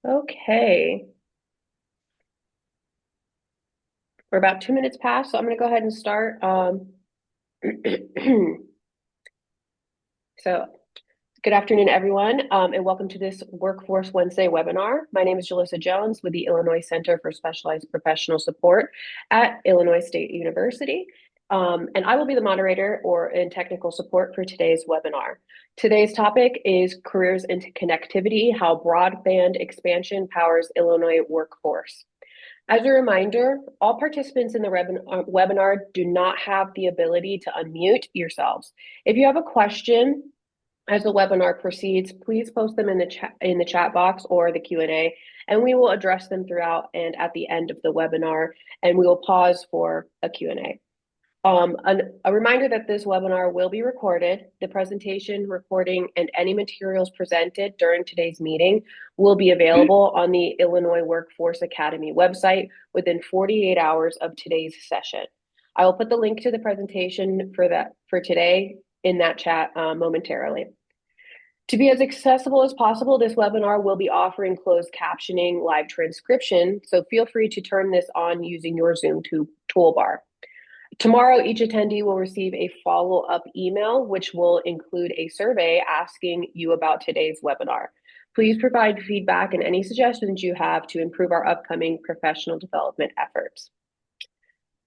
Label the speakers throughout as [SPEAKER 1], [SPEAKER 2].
[SPEAKER 1] Okay, we're about 2 minutes past, so I'm going to go ahead and start. So, good afternoon, everyone, and welcome to this Workforce Wednesday webinar. My name is Jalissa Jones with the Illinois Center for Specialized Professional Support at Illinois State University. And I will be the moderator or in technical support for today's webinar. Today's topic is Careers into Connectivity, How Broadband Expansion Powers Illinois Workforce. As a reminder, all participants in the webinar do not have the ability to unmute yourselves. If you have a question as the webinar proceeds, please post them in the chat box or the Q&A, and we will address them throughout and at the end of the webinar, and we will pause for a Q&A. A reminder that this webinar will be recorded. The presentation, recording, and any materials presented during today's meeting will be available on the Illinois Workforce Academy website within 48 hours of today's session. I will put the link to the presentation for today in that chat momentarily. To be as accessible as possible, this webinar will be offering closed captioning live transcription, so feel free to turn this on using your Zoom toolbar. Tomorrow, each attendee will receive a follow-up email, which will include a survey asking you about today's webinar. Please provide feedback and any suggestions you have to improve our upcoming professional development efforts.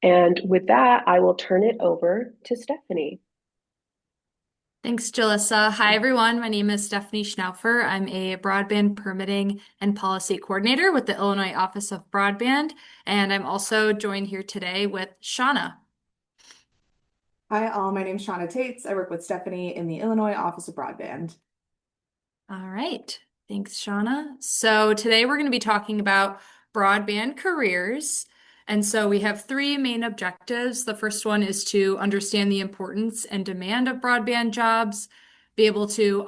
[SPEAKER 1] And with that, I will turn it over to Stephanie.
[SPEAKER 2] Thanks, Jalissa. Hi, everyone. My name is Stephanie Schnaufer. I'm a broadband permitting and policy coordinator with the Illinois Office of Broadband, and I'm also joined here today with Shauna.
[SPEAKER 3] Hi, all. My name is Shauna Tates. I work with Stephanie in the Illinois Office of Broadband.
[SPEAKER 2] All right. Thanks, Shauna. So today we're going to be talking about broadband careers. And so we have three main objectives. The first one is to understand the importance and demand of broadband jobs, be able to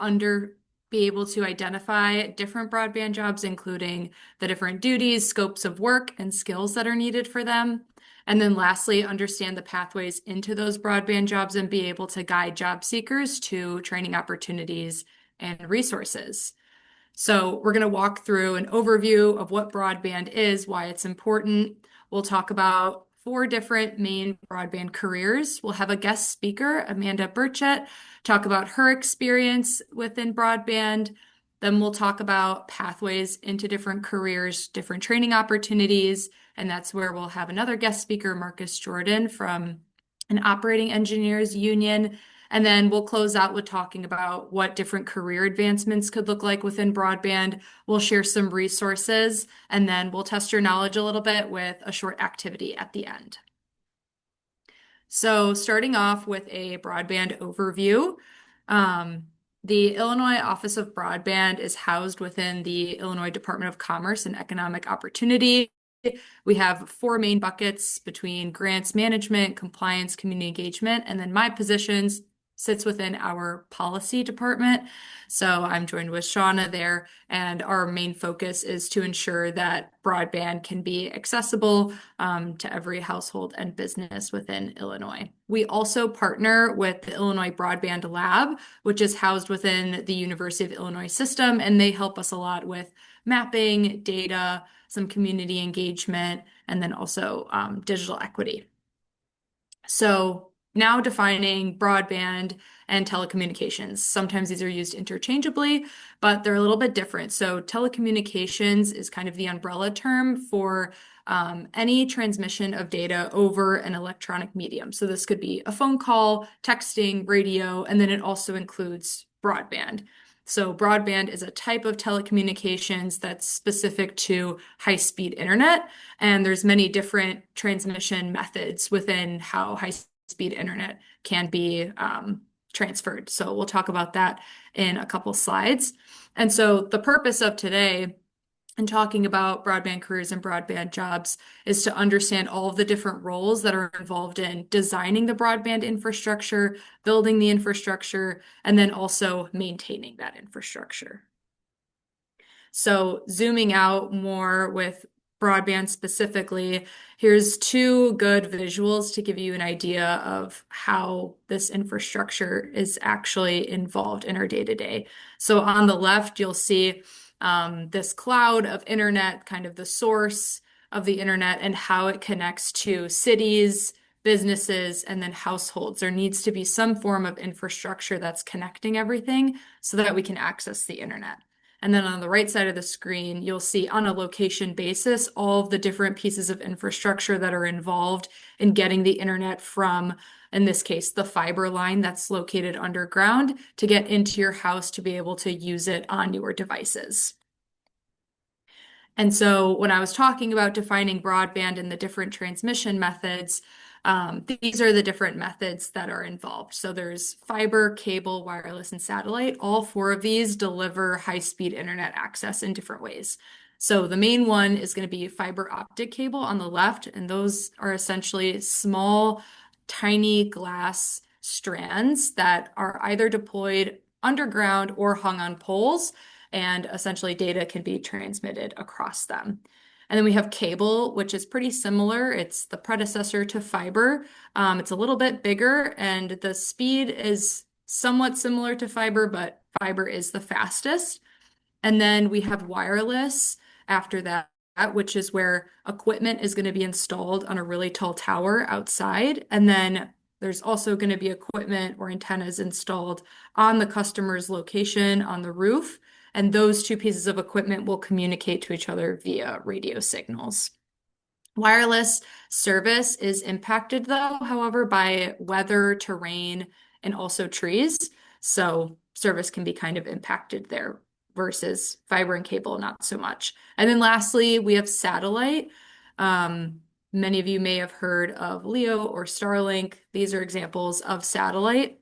[SPEAKER 2] identify different broadband jobs, including the different duties, scopes of work, and skills that are needed for them. And then lastly, understand the pathways into those broadband jobs and be able to guide job seekers to training opportunities and resources. So we're going to walk through an overview of what broadband is, why it's important. We'll talk about 4 different main broadband careers. We'll have a guest speaker, Amanda Burchett, talk about her experience within broadband. Then we'll talk about pathways into different careers, different training opportunities, and that's where we'll have another guest speaker, Marcus Jordan from an operating engineers union. And then we'll close out with talking about what different career advancements could look like within broadband. We'll share some resources, and then we'll test your knowledge a little bit with a short activity at the end. So starting off with a broadband overview, the Illinois Office of Broadband is housed within the Illinois Department of Commerce and Economic Opportunity. We have 4 main buckets between grants management, compliance, community engagement, and then my positions sits within our policy department. So I'm joined with Shauna there, and our main focus is to ensure that broadband can be accessible to every household and business within Illinois. We also partner with the Illinois Broadband Lab, which is housed within the University of Illinois system, and they help us a lot with mapping, data, some community engagement, and then also digital equity. So now defining broadband and telecommunications. Sometimes these are used interchangeably, but they're a little bit different. So telecommunications is kind of the umbrella term for any transmission of data over an electronic medium. So this could be a phone call, texting, radio, and then it also includes broadband. So broadband is a type of telecommunications that's specific to high-speed internet, and there's many different transmission methods within how high-speed internet can be transferred. So we'll talk about that in a couple slides. And so the purpose of today and talking about broadband careers and broadband jobs is to understand all of the different roles that are involved in designing the broadband infrastructure, building the infrastructure, and then also maintaining that infrastructure. So zooming out more with broadband specifically, here's 2 good visuals to give you an idea of how this infrastructure is actually involved in our day-to-day. So on the left, you'll see this cloud of internet, kind of the source of the internet and how it connects to cities, businesses, and then households. There needs to be some form of infrastructure that's connecting everything so that we can access the internet. And then on the right side of the screen, you'll see on a location basis all of the different pieces of infrastructure that are involved in getting the internet from, in this case, the fiber line that's located underground to get into your house to be able to use it on your devices. And so when I was talking about defining broadband and the different transmission methods, these are the different methods that are involved. So there's fiber, cable, wireless, and satellite. All four of these deliver high-speed internet access in different ways. So the main one is going to be fiber optic cable on the left, and those are essentially small, tiny glass strands that are either deployed underground or hung on poles, and essentially data can be transmitted across them. And then we have cable, which is pretty similar. It's the predecessor to fiber. It's a little bit bigger, and the speed is somewhat similar to fiber, but fiber is the fastest. And then we have wireless after that, which is where equipment is going to be installed on a really tall tower outside. And then there's also going to be equipment or antennas installed on the customer's location on the roof. And those two pieces of equipment will communicate to each other via radio signals. Wireless service is impacted, though, however, by weather, terrain, and also trees. So service can be kind of impacted there versus fiber and cable, not so much. And then lastly, we have satellite. Many of you may have heard of LEO or Starlink. These are examples of satellite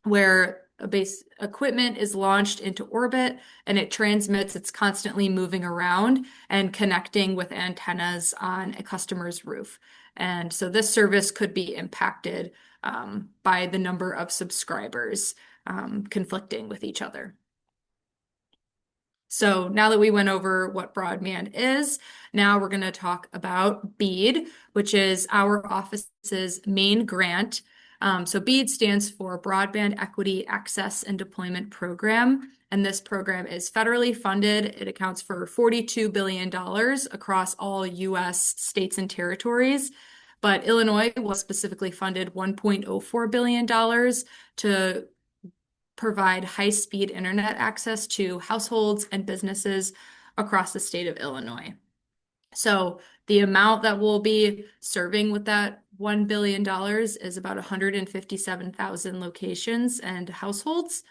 [SPEAKER 2] where a base equipment is launched into orbit and it transmits, it's constantly moving around and connecting with antennas on a customer's roof. And so this service could be impacted by the number of subscribers conflicting with each other. So now that we went over what broadband is, now we're going to talk about BEAD, which is our office's main grant. So BEAD stands for Broadband Equity Access and Deployment Program. And this program is federally funded. It accounts for $42 billion across all US states and territories. But Illinois was specifically funded $1.04 billion to provide high-speed internet access to households and businesses across the state of Illinois. So the amount that we'll be serving with that $1 billion is about 157,000 locations and households.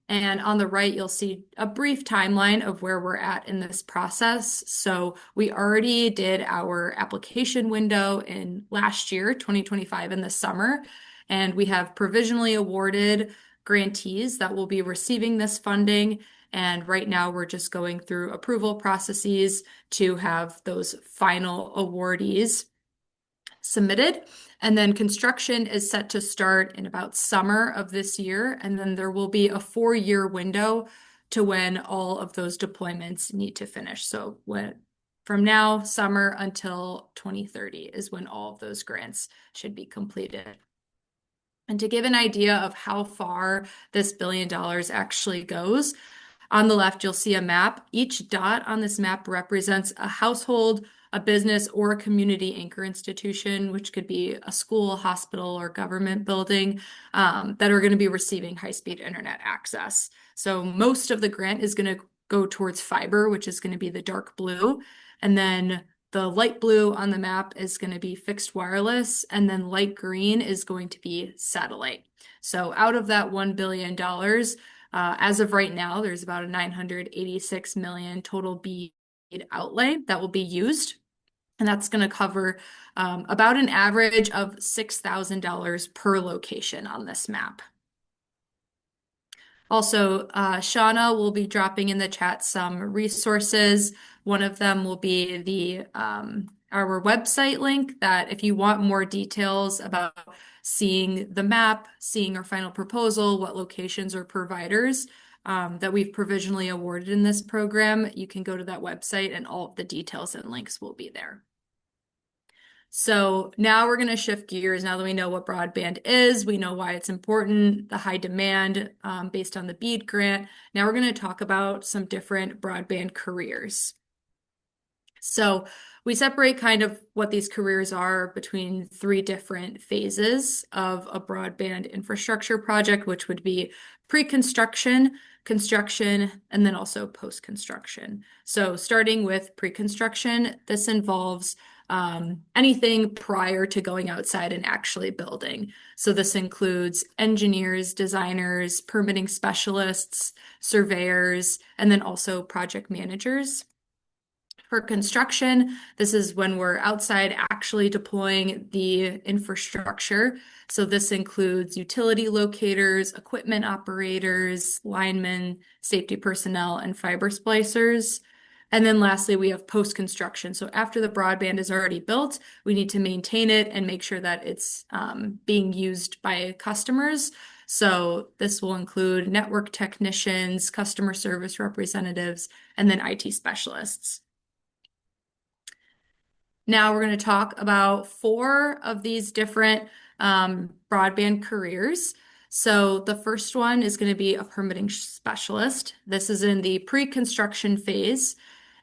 [SPEAKER 2] And on the right, you'll see a brief timeline of where we're at in this process. So we already did our application window in last year, 2025, in the summer, and we have provisionally awarded grantees that will be receiving this funding. And right now we're just going through approval processes to have those final awardees submitted. And then construction is set to start in about summer of this year. And then there will be a 4-year window to when all of those deployments need to finish. So from now, summer until 2030 is when all of those grants should be completed. And to give an idea of how far this $1 billion actually goes, on the left, you'll see a map. Each dot on this map represents a household, a business, or a community anchor institution, which could be a school, hospital, or government building that are going to be receiving high-speed internet access. So most of the grant is going to go towards fiber, which is going to be the dark blue. And then the light blue on the map is going to be fixed wireless, and then light green is going to be satellite. So out of that $1 billion, as of right now, there's about a $986 million total BEAD outlay that will be used. And that's going to cover about an average of $6,000 per location on this map. Also, Shauna will be dropping in the chat some resources. One of them will be our website link that if you want more details about seeing the map, seeing our final proposal, what locations or providers that we've provisionally awarded in this program, you can go to that website and all of the details and links will be there. So now we're going to shift gears. Now that we know what broadband is, we know why it's important, the high demand based on the BEAD grant. Now we're going to talk about some different broadband careers. So we separate kind of what these careers are between three different phases of a broadband infrastructure project, which would be pre-construction, construction, and then also post-construction. So starting with pre-construction, this involves anything prior to going outside and actually building. So this includes engineers, designers, permitting specialists, surveyors, and then also project managers. For construction, this is when we're outside actually deploying the infrastructure. So this includes utility locators, equipment operators, linemen, safety personnel, and fiber splicers. And then lastly, we have post-construction. So after the broadband is already built, we need to maintain it and make sure that it's being used by customers. So this will include network technicians, customer service representatives, and then IT specialists. Now we're going to talk about four of these different broadband careers. So the first one is going to be a permitting specialist. This is in the pre-construction phase.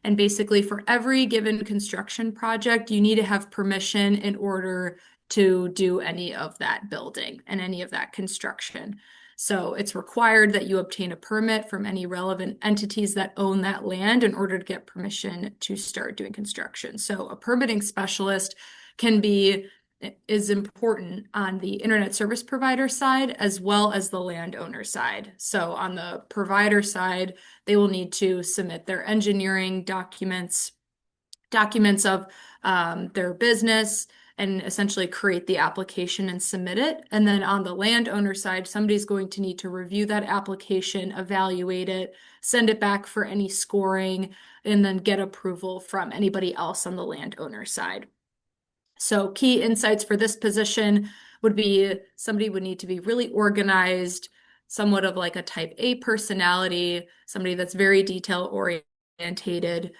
[SPEAKER 2] And basically for every given construction project, you need to have permission in order to do any of that building and any of that construction. So it's required that you obtain a permit from any relevant entities that own that land in order to get permission to start doing construction. So a permitting specialist is important on the internet service provider side as well as the landowner side. So on the provider side, they will need to submit their engineering documents of their business, and essentially create the application and submit it. And then on the landowner side, somebody's going to need to review that application, evaluate it, send it back for any scoring, and then get approval from anybody else on the landowner side. So key insights for this position would be somebody would need to be really organized, somewhat of like a type A personality, somebody that's very detail oriented.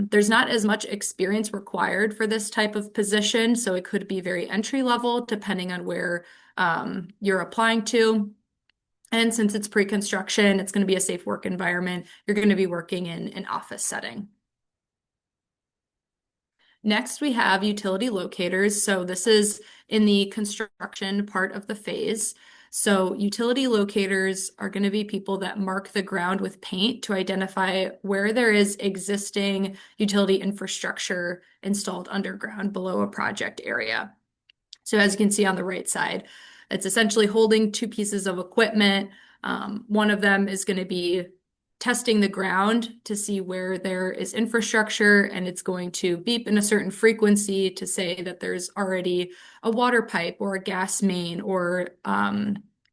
[SPEAKER 2] There's not as much experience required for this type of position, so it could be very entry level depending on where you're applying to. And since it's pre-construction, it's going to be a safe work environment. You're going to be working in an office setting. Next, we have utility locators. So this is in the construction part of the phase. So utility locators are going to be people that mark the ground with paint to identify where there is existing utility infrastructure installed underground below a project area. So as you can see on the right side, it's essentially holding two pieces of equipment. One of them is going to be testing the ground to see where there is infrastructure, and it's going to beep in a certain frequency to say that there's already a water pipe or a gas main or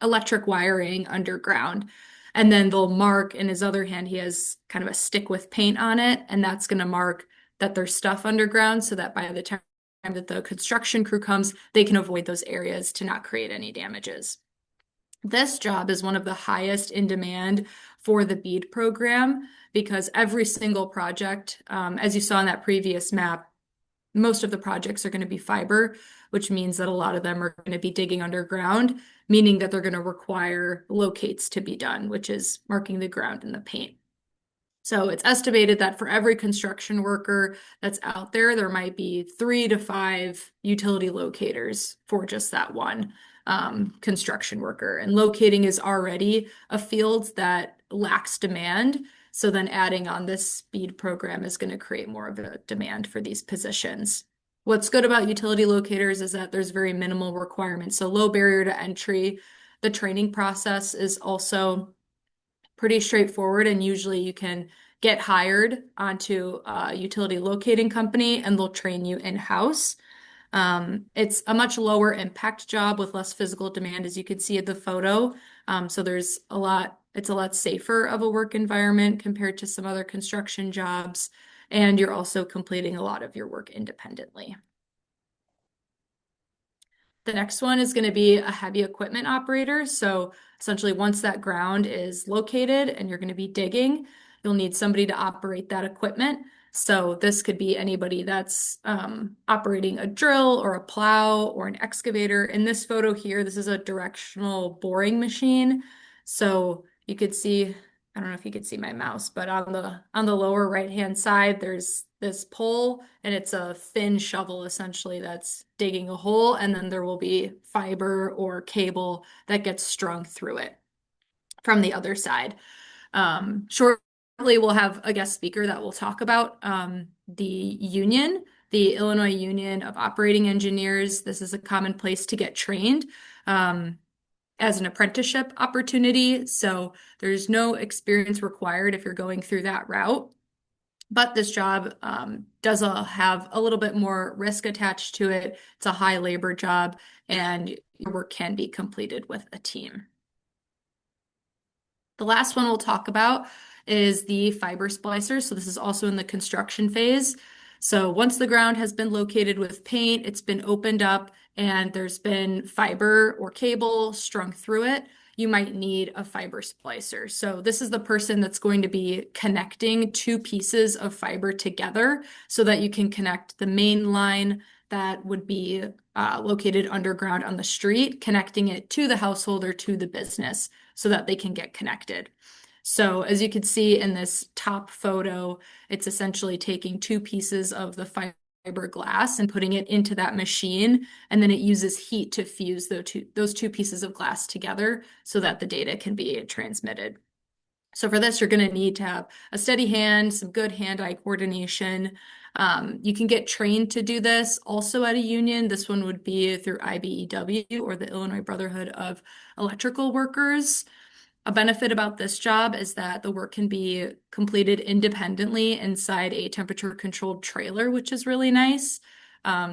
[SPEAKER 2] electric wiring underground. And then they'll mark, in his other hand, he has kind of a stick with paint on it, and that's going to mark that there's stuff underground so that by the time that the construction crew comes, they can avoid those areas to not create any damages. This job is one of the highest in demand for the BEAD program because every single project, as you saw in that previous map, most of the projects are going to be fiber, which means that a lot of them are going to be digging underground, meaning that they're going to require locates to be done, which is marking the ground in the paint. So it's estimated that for every construction worker that's out there, there might be 3 to 5 utility locators for just that one construction worker. And locating is already a field that lacks demand. So then adding on this speed program is going to create more of a demand for these positions. What's good about utility locators is that there's very minimal requirements. So low barrier to entry. The training process is also pretty straightforward, and usually you can get hired onto a utility locating company and they'll train you in-house. It's a much lower impact job with less physical demand, as you can see in the photo. So it's a lot safer of a work environment compared to some other construction jobs, and you're also completing a lot of your work independently. The next one is going to be a heavy equipment operator. So essentially, once that ground is located and you're going to be digging, you'll need somebody to operate that equipment. So this could be anybody that's operating a drill or a plow or an excavator. In this photo here, this is a directional boring machine. So you could see, I don't know if you could see my mouse, but on the lower right-hand side, there's this pole, and it's a thin shovel essentially that's digging a hole, and then there will be fiber or cable that gets strung through it from the other side. Shortly, we'll have a guest speaker that will talk about the union, the Illinois Union of Operating Engineers. This is a common place to get trained as an apprenticeship opportunity. So there's no experience required if you're going through that route. But this job does have a little bit more risk attached to it. It's a high labor job, and your work can be completed with a team. The last one we'll talk about is the fiber splicer. So this is also in the construction phase. So once the ground has been located with paint, it's been opened up, and there's been fiber or cable strung through it, you might need a fiber splicer. So this is the person that's going to be connecting two pieces of fiber together so that you can connect the main line that would be located underground on the street, connecting it to the household or to the business so that they can get connected. So as you can see in this top photo, it's essentially taking two pieces of the fiberglass and putting it into that machine, and then it uses heat to fuse those two pieces of glass together so that the data can be transmitted. So for this, you're going to need to have a steady hand, some good hand-eye coordination. You can get trained to do this also at a union. This one would be through IBEW, or the Illinois Brotherhood of Electrical Workers. A benefit about this job is that the work can be completed independently inside a temperature-controlled trailer, which is really nice.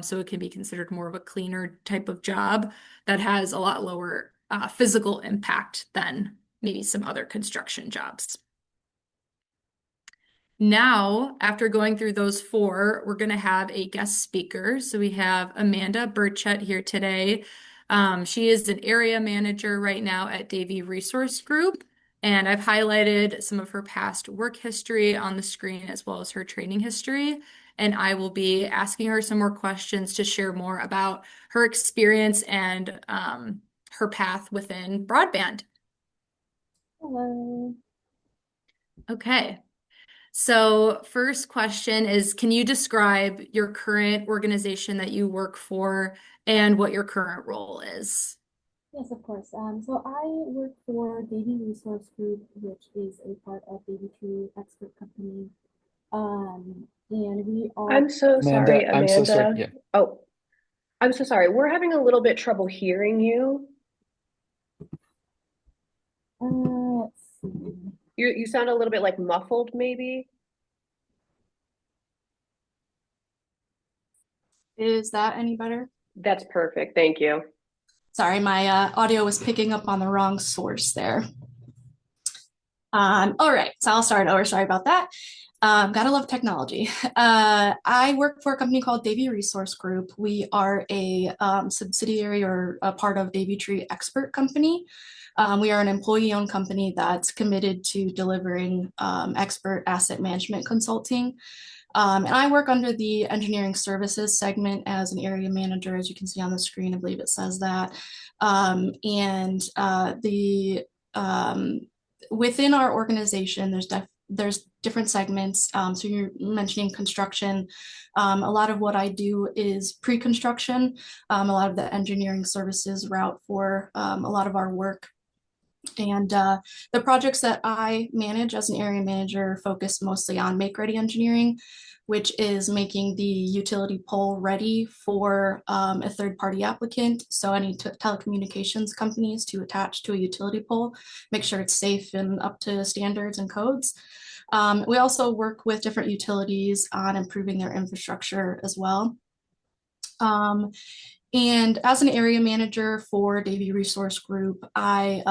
[SPEAKER 2] So it can be considered more of a cleaner type of job that has a lot lower physical impact than maybe some other construction jobs. Now, after going through those four, we're going to have a guest speaker. So we have Amanda Burchett here today. She is an area manager right now at Davie Resource Group, and I've highlighted some of her past work history on the screen as well as her training history. And I will be asking her some more questions to share more about her experience and her path within broadband.
[SPEAKER 4] Hello.
[SPEAKER 2] Okay. So first question is, can you describe your current organization that you work for and what your current role is?
[SPEAKER 4] Yes, of course. So I work for Davie Resource Group, which is a part of Davie Tree Expert Company. And we are.
[SPEAKER 1] I'm so sorry,
[SPEAKER 5] Amanda, I'm so sorry.
[SPEAKER 1] Amanda.
[SPEAKER 5] Yeah.
[SPEAKER 1] Oh, I'm so sorry. We're having a little bit trouble hearing you.
[SPEAKER 4] Let's see.
[SPEAKER 1] You sound a little bit like muffled, maybe.
[SPEAKER 4] Is that any better?
[SPEAKER 1] That's perfect. Thank you.
[SPEAKER 4] Sorry, my audio was picking up on the wrong source there. All right, so I'll start over. Sorry about that. Gotta love technology. I work for a company called Davie Resource Group. We are a subsidiary or a part of Davie Tree Expert Company. We are an employee-owned company that's committed to delivering expert asset management consulting. And I work under the engineering services segment as an area manager, as you can see on the screen. I believe it says that. Within our organization, there's different segments. So you're mentioning construction. A lot of what I do is pre-construction. A lot of the engineering services route for a lot of our work. And the projects that I manage as an area manager focus mostly on make-ready engineering, which is making the utility pole ready for a third-party applicant. So any telecommunications companies to attach to a utility pole, make sure it's safe and up to standards and codes. We also work with different utilities on improving their infrastructure as well. And as an area manager for Davie Resource Group, I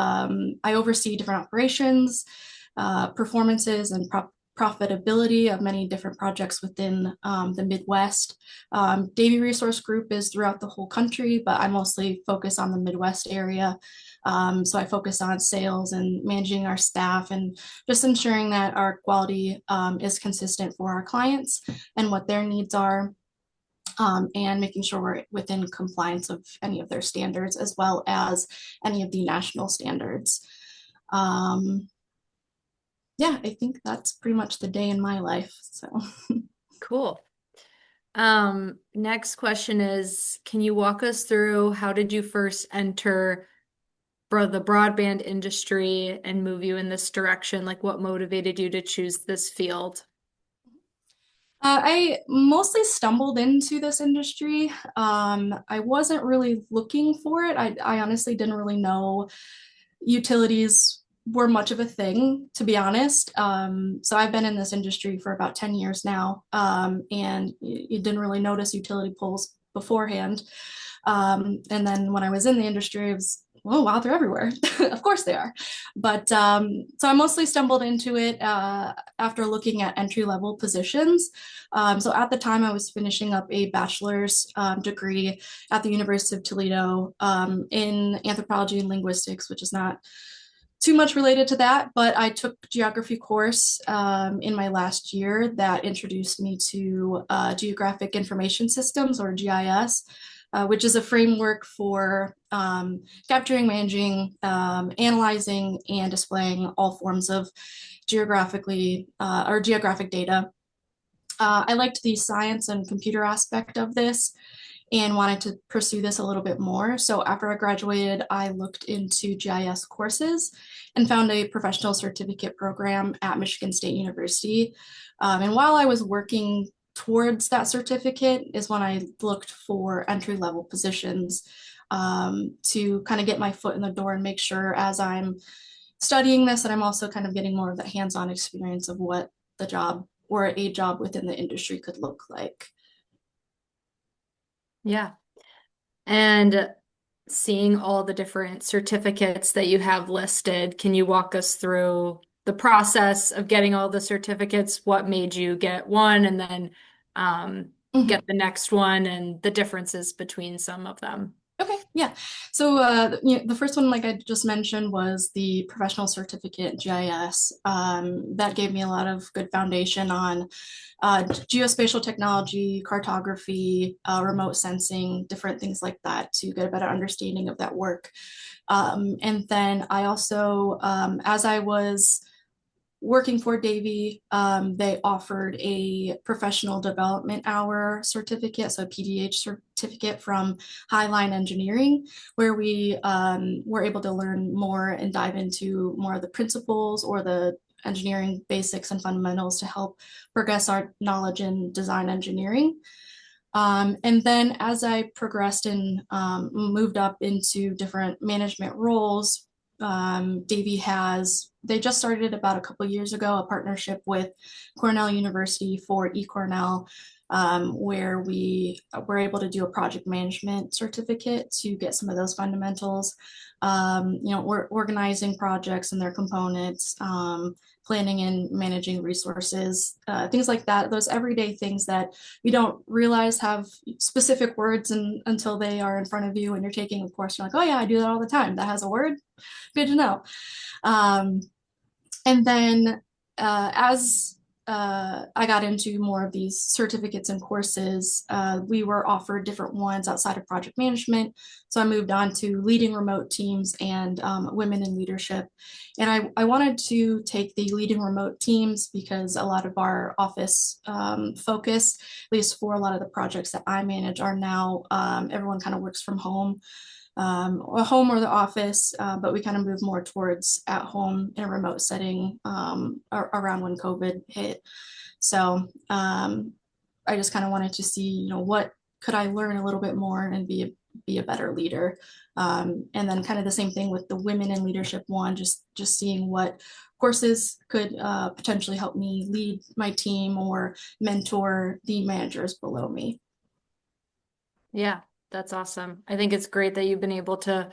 [SPEAKER 4] oversee different operations, performances, and profitability of many different projects within the Midwest. Davie Resource Group is throughout the whole country, but I mostly focus on the Midwest area. So I focus on sales and managing our staff and just ensuring that our quality is consistent for our clients and what their needs are. And making sure we're within compliance of any of their standards as well as any of the national standards. Yeah, I think that's pretty much the day in my life. So
[SPEAKER 2] Cool. Next question is, can you walk us through how did you first enter the broadband industry and move you in this direction? Like what motivated you to choose this field?
[SPEAKER 4] I mostly stumbled into this industry. I wasn't really looking for it. I honestly didn't really know utilities were much of a thing, to be honest. So I've been in this industry for about 10 years now, and you didn't really notice utility poles beforehand. And then when I was in the industry, it was, oh, wow, they're everywhere. Of course they are. But so I mostly stumbled into it after looking at entry-level positions. So at the time, I was finishing up a bachelor's degree at the University of Toledo in anthropology and linguistics, which is not too much related to that, but I took a geography course in my last year that introduced me to geographic information systems, or GIS, which is a framework for capturing, managing, analyzing, and displaying all forms of geographic data. I liked the science and computer aspect of this and wanted to pursue this a little bit more. So after I graduated, I looked into GIS courses and found a professional certificate program at Michigan State University. And while I was working towards that certificate is when I looked for entry-level positions to kind of get my foot in the door and make sure as I'm studying this that I'm also kind of getting more of the hands-on experience of what the job or a job within the industry could look like.
[SPEAKER 2] Yeah. And seeing all the different certificates that you have listed, can you walk us through the process of getting all the certificates? What made you get one and then get the next one and the differences between some of them?
[SPEAKER 4] Okay, yeah. So the first one, like I just mentioned, was the professional certificate GIS. That gave me a lot of good foundation on geospatial technology, cartography, remote sensing, different things like that to get a better understanding of that work. And then I also, as I was working for Davie, they offered a professional development hour certificate, so a PDH certificate from Highline Engineering, where we were able to learn more and dive into more of the principles or the engineering basics and fundamentals to help progress our knowledge in design engineering. And then as I progressed and moved up into different management roles, Davie they just started about a couple years ago, a partnership with Cornell University for eCornell, where we were able to do a project management certificate to get some of those fundamentals. We're organizing projects and their components, planning and managing resources, things like that, those everyday things that you don't realize have specific words until they are in front of you and you're taking a course. You're like, oh yeah, I do that all the time. That has a word. Good to know. And then as I got into more of these certificates and courses, we were offered different ones outside of project management. So I moved on to leading remote teams and women in leadership. And I wanted to take the leading remote teams because a lot of our office focus, at least for a lot of the projects that I manage, are now everyone kind of works from home. Home or the office, but we kind of moved more towards at home in a remote setting around when COVID hit. So I just kind of wanted to see, what could I learn a little bit more and be a better leader. And then kind of the same thing with the women in leadership one, just seeing what courses could potentially help me lead my team or mentor the managers below me.
[SPEAKER 2] Yeah. That's awesome. I think it's great that you've been able to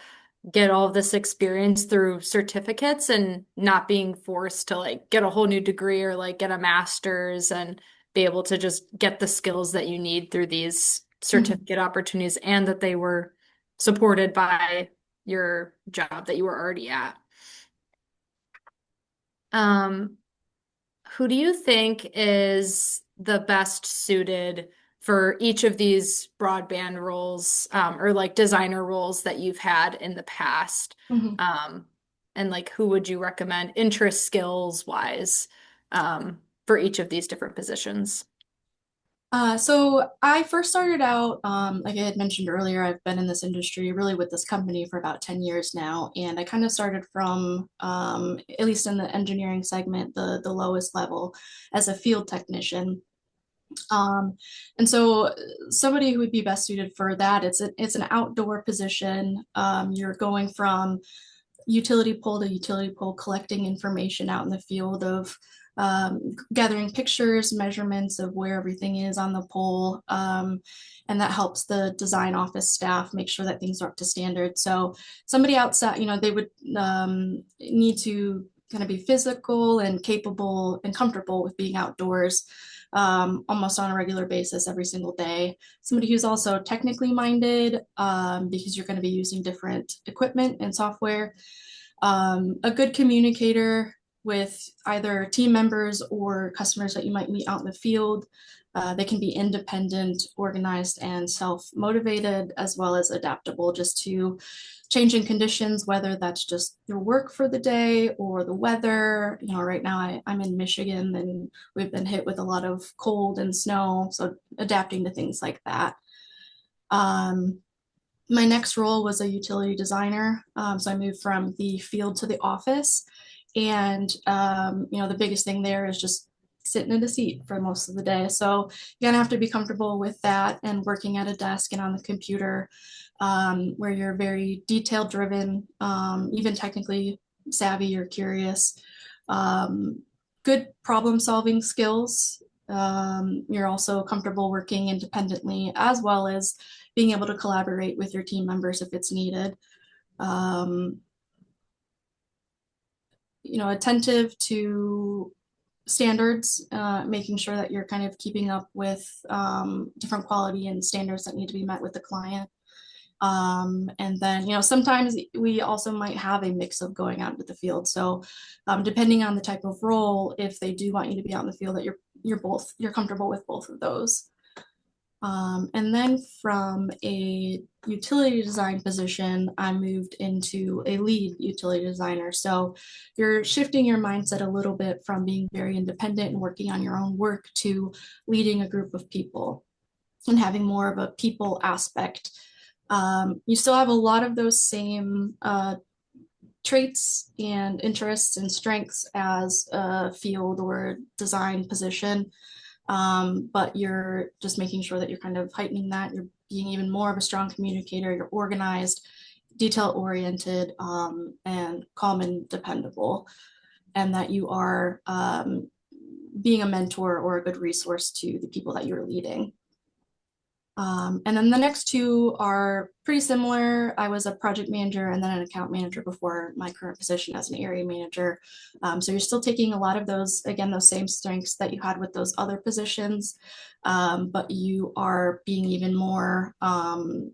[SPEAKER 2] get all of this experience through certificates and not being forced to like get a whole new degree or like get a master's and be able to just get the skills that you need through these certificate opportunities and that they were supported by your job that you were already at. Um, who do you think is the best suited for each of these broadband roles, or like designer roles that you've had in the past?
[SPEAKER 4] Mhm.
[SPEAKER 2] And like who would you recommend interest skills wise, for each of these different positions?
[SPEAKER 4] So I first started out, like I had mentioned earlier, I've been in this industry really with this company for about 10 years now. And I kind of started from, at least in the engineering segment, the lowest level as a field technician. Um, and so somebody who would be best suited for that, it's an outdoor position. You're going from utility pole to utility pole, collecting information out in the field of gathering pictures, measurements of where everything is on the pole. And that helps the design office staff make sure that things are up to standard. So somebody outside, they would need to kind of be physical and capable and comfortable with being outdoors almost on a regular basis every single day. Somebody who's also technically minded because you're going to be using different equipment and software. A good communicator with either team members or customers that you might meet out in the field. They can be independent, organized, and self-motivated, as well as adaptable just to changing conditions, whether that's just your work for the day or the weather. Right now I'm in Michigan and we've been hit with a lot of cold and snow, so adapting to things like that. My next role was a utility designer. So I moved from the field to the office. And, the biggest thing there is just sitting in a seat for most of the day. So you're going to have to be comfortable with that and working at a desk and on the computer, where you're very detail driven, even technically savvy or curious. Good problem solving skills. You're also comfortable working independently as well as being able to collaborate with your team members if it's needed. Um, Attentive to standards, making sure that you're kind of keeping up with different quality and standards that need to be met with the client. And then, sometimes we also might have a mix of going out into the field. So, depending on the type of role, if they do want you to be out in the field, that you're comfortable with both of those. And then from a utility design position, I moved into a lead utility designer. So you're shifting your mindset a little bit from being very independent and working on your own work to leading a group of people and having more of a people aspect. You still have a lot of those same traits and interests and strengths as a field or design position. But you're just making sure that you're kind of heightening that. You're being even more of a strong communicator. You're organized, detail oriented, and calm and dependable, and that you are being a mentor or a good resource to the people that you're leading. And then the next two are pretty similar. I was a project manager and then an account manager before my current position as an area manager. So you're still taking a lot of those, again, those same strengths that you had with those other positions, but you are being even more of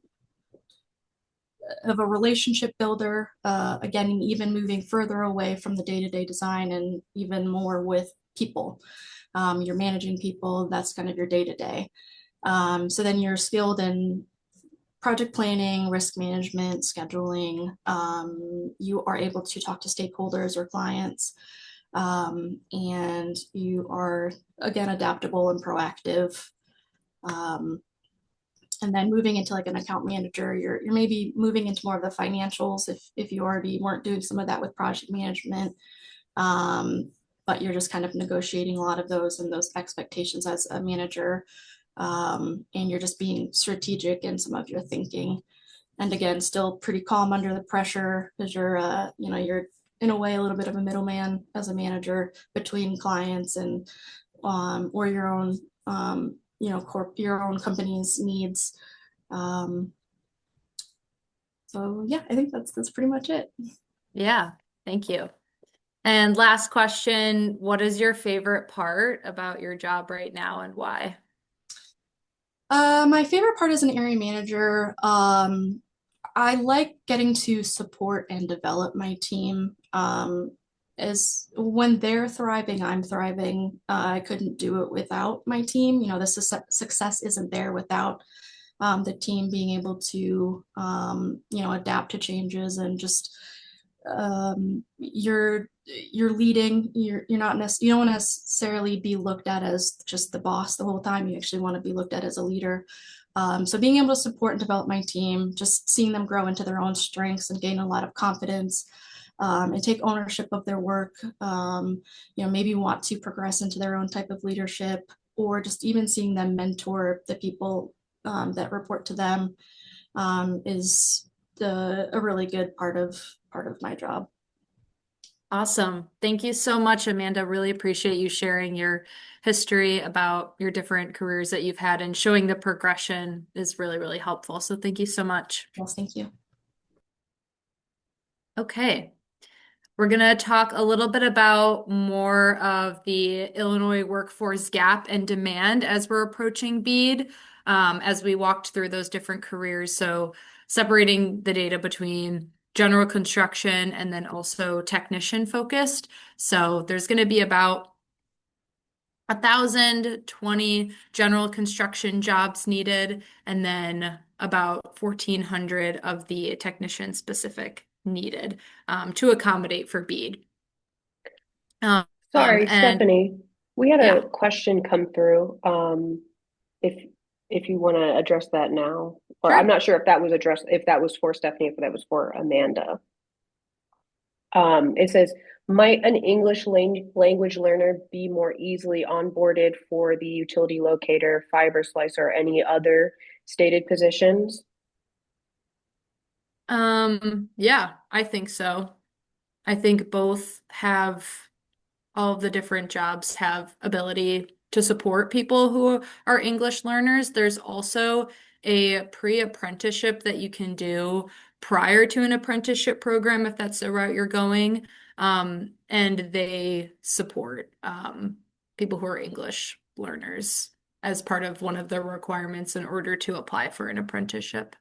[SPEAKER 4] a relationship builder, again, even moving further away from the day-to-day design and even more with people. You're managing people, that's kind of your day-to-day. So then you're skilled in project planning, risk management, scheduling. You are able to talk to stakeholders or clients. And you are, again, adaptable and proactive. And then moving into like an account manager, you're maybe moving into more of the financials if you already weren't doing some of that with project management. But you're just kind of negotiating a lot of those and those expectations as a manager. And you're just being strategic in some of your thinking. And again, still pretty calm under the pressure because you're in a way a little bit of a middleman as a manager between clients and or your own your own company's needs. So yeah, I think that's pretty much it.
[SPEAKER 2] Yeah, thank you. And last question, what is your favorite part about your job right now and why?
[SPEAKER 4] My favorite part as an area manager, I like getting to support and develop my team. As when they're thriving, I'm thriving. I couldn't do it without my team. The success isn't there without the team being able to, adapt to changes and just you're leading. You're not you don't want to necessarily be looked at as just the boss the whole time. You actually want to be looked at as a leader. So being able to support and develop my team, just seeing them grow into their own strengths and gain a lot of confidence, and take ownership of their work. Maybe want to progress into their own type of leadership, or just even seeing them mentor the people that report to them is a really good part of my job.
[SPEAKER 2] Awesome. Thank you so much, Amanda. Really appreciate you sharing your history about your different careers that you've had and showing the progression is really, really helpful. So thank you so much.
[SPEAKER 4] Yes, thank you.
[SPEAKER 2] Okay. We're going to talk a little bit about more of the Illinois workforce gap and demand as we're approaching BEAD, as we walked through those different careers. So separating the data between general construction and then also technician focused. So there's going to be about 1,020 general construction jobs needed, and then about 1,400 of the technician specific needed to accommodate for BEAD.
[SPEAKER 1] Sorry,
[SPEAKER 2] And
[SPEAKER 1] Stephanie, we had a
[SPEAKER 2] yeah,
[SPEAKER 1] question come through. If if you want to address that now, or I'm
[SPEAKER 2] sure.
[SPEAKER 1] not sure if that was addressed, if that was for Stephanie, if that was for Amanda. It says, might an English language learner be more easily onboarded for the utility locator, fiber slicer, or any other stated positions?
[SPEAKER 2] Yeah, I think so. I think both have all of the different jobs have ability to support people who are English learners. There's also a pre-apprenticeship that you can do prior to an apprenticeship program if that's the route you're going. And they support people who are English learners as part of one of the requirements in order to apply for an apprenticeship.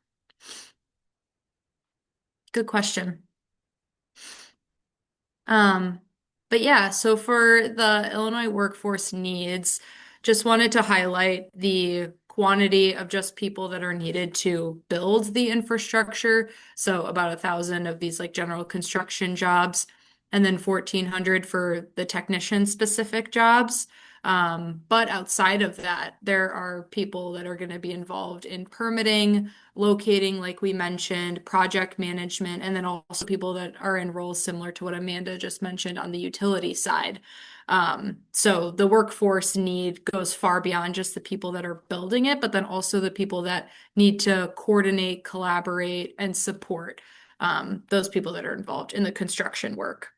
[SPEAKER 2] Good question. Um, but yeah, so for the Illinois workforce needs, just wanted to highlight the quantity of just people that are needed to build the infrastructure. So about 1,000 of these like general construction jobs, and then 1,400 for the technician specific jobs. But outside of that, there are people that are going to be involved in permitting, locating, like we mentioned, project management, and then also people that are in roles similar to what Amanda just mentioned on the utility side. So the workforce need goes far beyond just the people that are building it, but then also the people that need to coordinate, collaborate, and support those people that are involved in the construction work.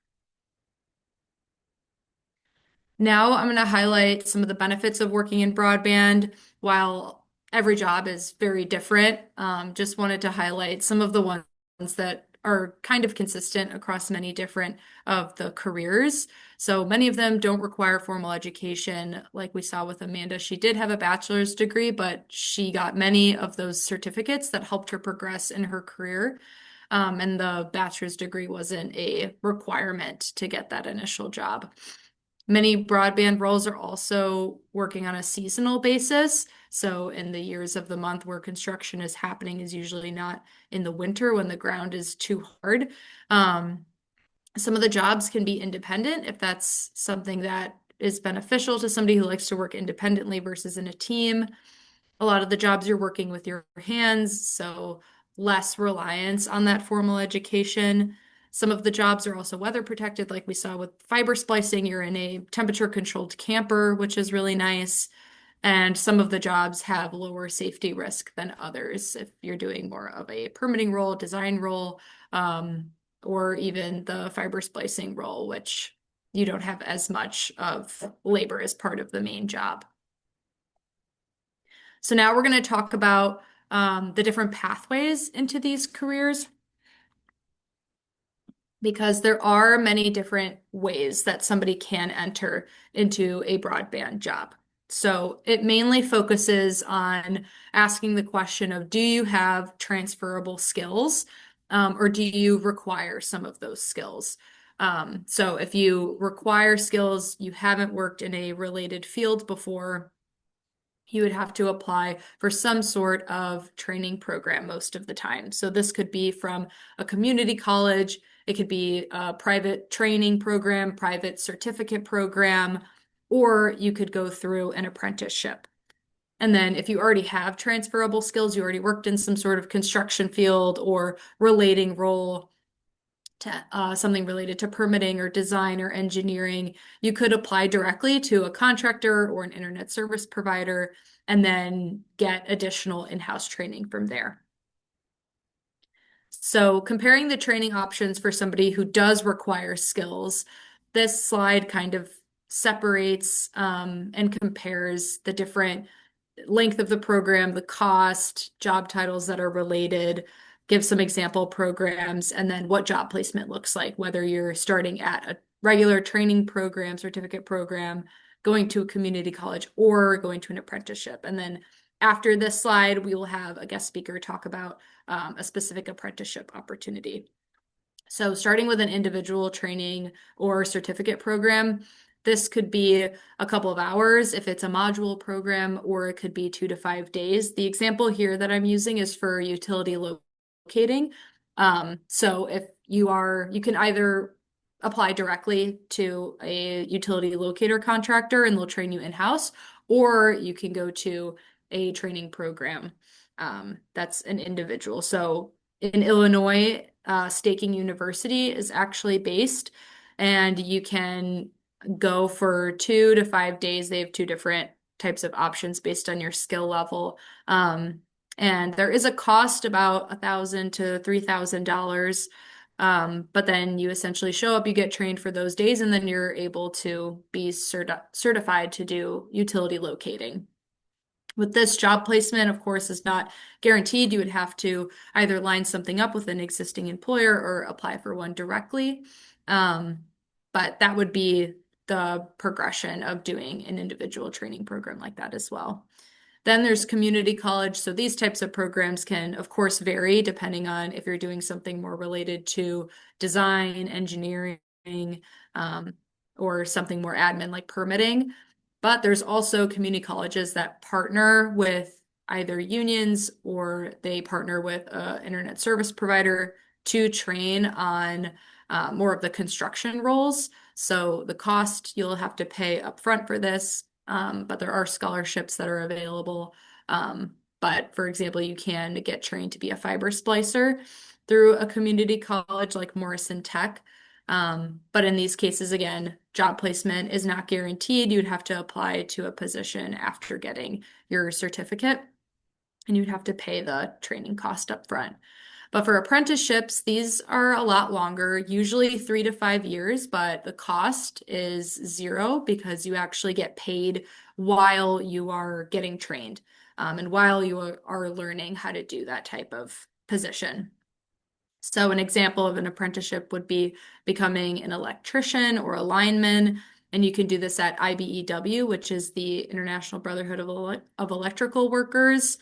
[SPEAKER 2] Now I'm going to highlight some of the benefits of working in broadband. While every job is very different, just wanted to highlight some of the ones that are kind of consistent across many different of the careers. So many of them don't require formal education. Like we saw with Amanda, she did have a bachelor's degree, but she got many of those certificates that helped her progress in her career. And the bachelor's degree wasn't a requirement to get that initial job. Many broadband roles are also working on a seasonal basis. So in the years of the month where construction is happening is usually not in the winter when the ground is too hard. Some of the jobs can be independent if that's something that is beneficial to somebody who likes to work independently versus in a team. A lot of the jobs you're working with your hands, so less reliance on that formal education. Some of the jobs are also weather protected, like we saw with fiber splicing. You're in a temperature controlled camper, which is really nice. And some of the jobs have lower safety risk than others if you're doing more of a permitting role, design role, or even the fiber splicing role, which you don't have as much of labor as part of the main job. So now we're going to talk about the different pathways into these careers. because there are many different ways that somebody can enter into a broadband job. So it mainly focuses on asking the question of, do you have transferable skills, or do you require some of those skills? So if you require skills, you haven't worked in a related field before, you would have to apply for some sort of training program most of the time. So this could be from a community college, it could be a private training program, private certificate program, or you could go through an apprenticeship. And then if you already have transferable skills, you already worked in some sort of construction field or relating role to something related to permitting or design or engineering, you could apply directly to a contractor or an internet service provider and then get additional in-house training from there. So comparing the training options for somebody who does require skills, this slide kind of separates and compares the different length of the program, the cost, job titles that are related, give some example programs, and then what job placement looks like, whether you're starting at a regular training program, certificate program, going to a community college, or going to an apprenticeship. And then after this slide, we will have a guest speaker talk about a specific apprenticeship opportunity. So starting with an individual training or certificate program, this could be a couple of hours if it's a module program, or it could be 2 to 5 days. The example here that I'm using is for utility locating. So if you can either apply directly to a utility locator contractor and they'll train you in-house, or you can go to a training program that's an individual. So in Illinois, Staking University is actually based, and you can go for 2 to 5 days. They have two different types of options based on your skill level. And there is a cost about $1,000 to $3,000. But then you essentially show up, you get trained for those days, and then you're able to be certified to do utility locating. With this, job placement, of course, is not guaranteed. You would have to either line something up with an existing employer or apply for one directly. But that would be the progression of doing an individual training program like that as well. Then there's community college. So these types of programs can, of course, vary depending on if you're doing something more related to design, engineering, or something more admin like permitting. But there's also community colleges that partner with either unions or they partner with an internet service provider to train on more of the construction roles. So the cost you'll have to pay upfront for this, but there are scholarships that are available. But for example, you can get trained to be a fiber splicer through a community college like Morrison Tech. But in these cases, again, job placement is not guaranteed. You'd have to apply to a position after getting your certificate, and you'd have to pay the training cost up front. But for apprenticeships, these are a lot longer, usually 3 to 5 years, but the cost is zero because you actually get paid while you are getting trained, and while you are learning how to do that type of position. So an example of an apprenticeship would be becoming an electrician or a lineman, and you can do this at IBEW, which is the International Brotherhood of Electrical Workers.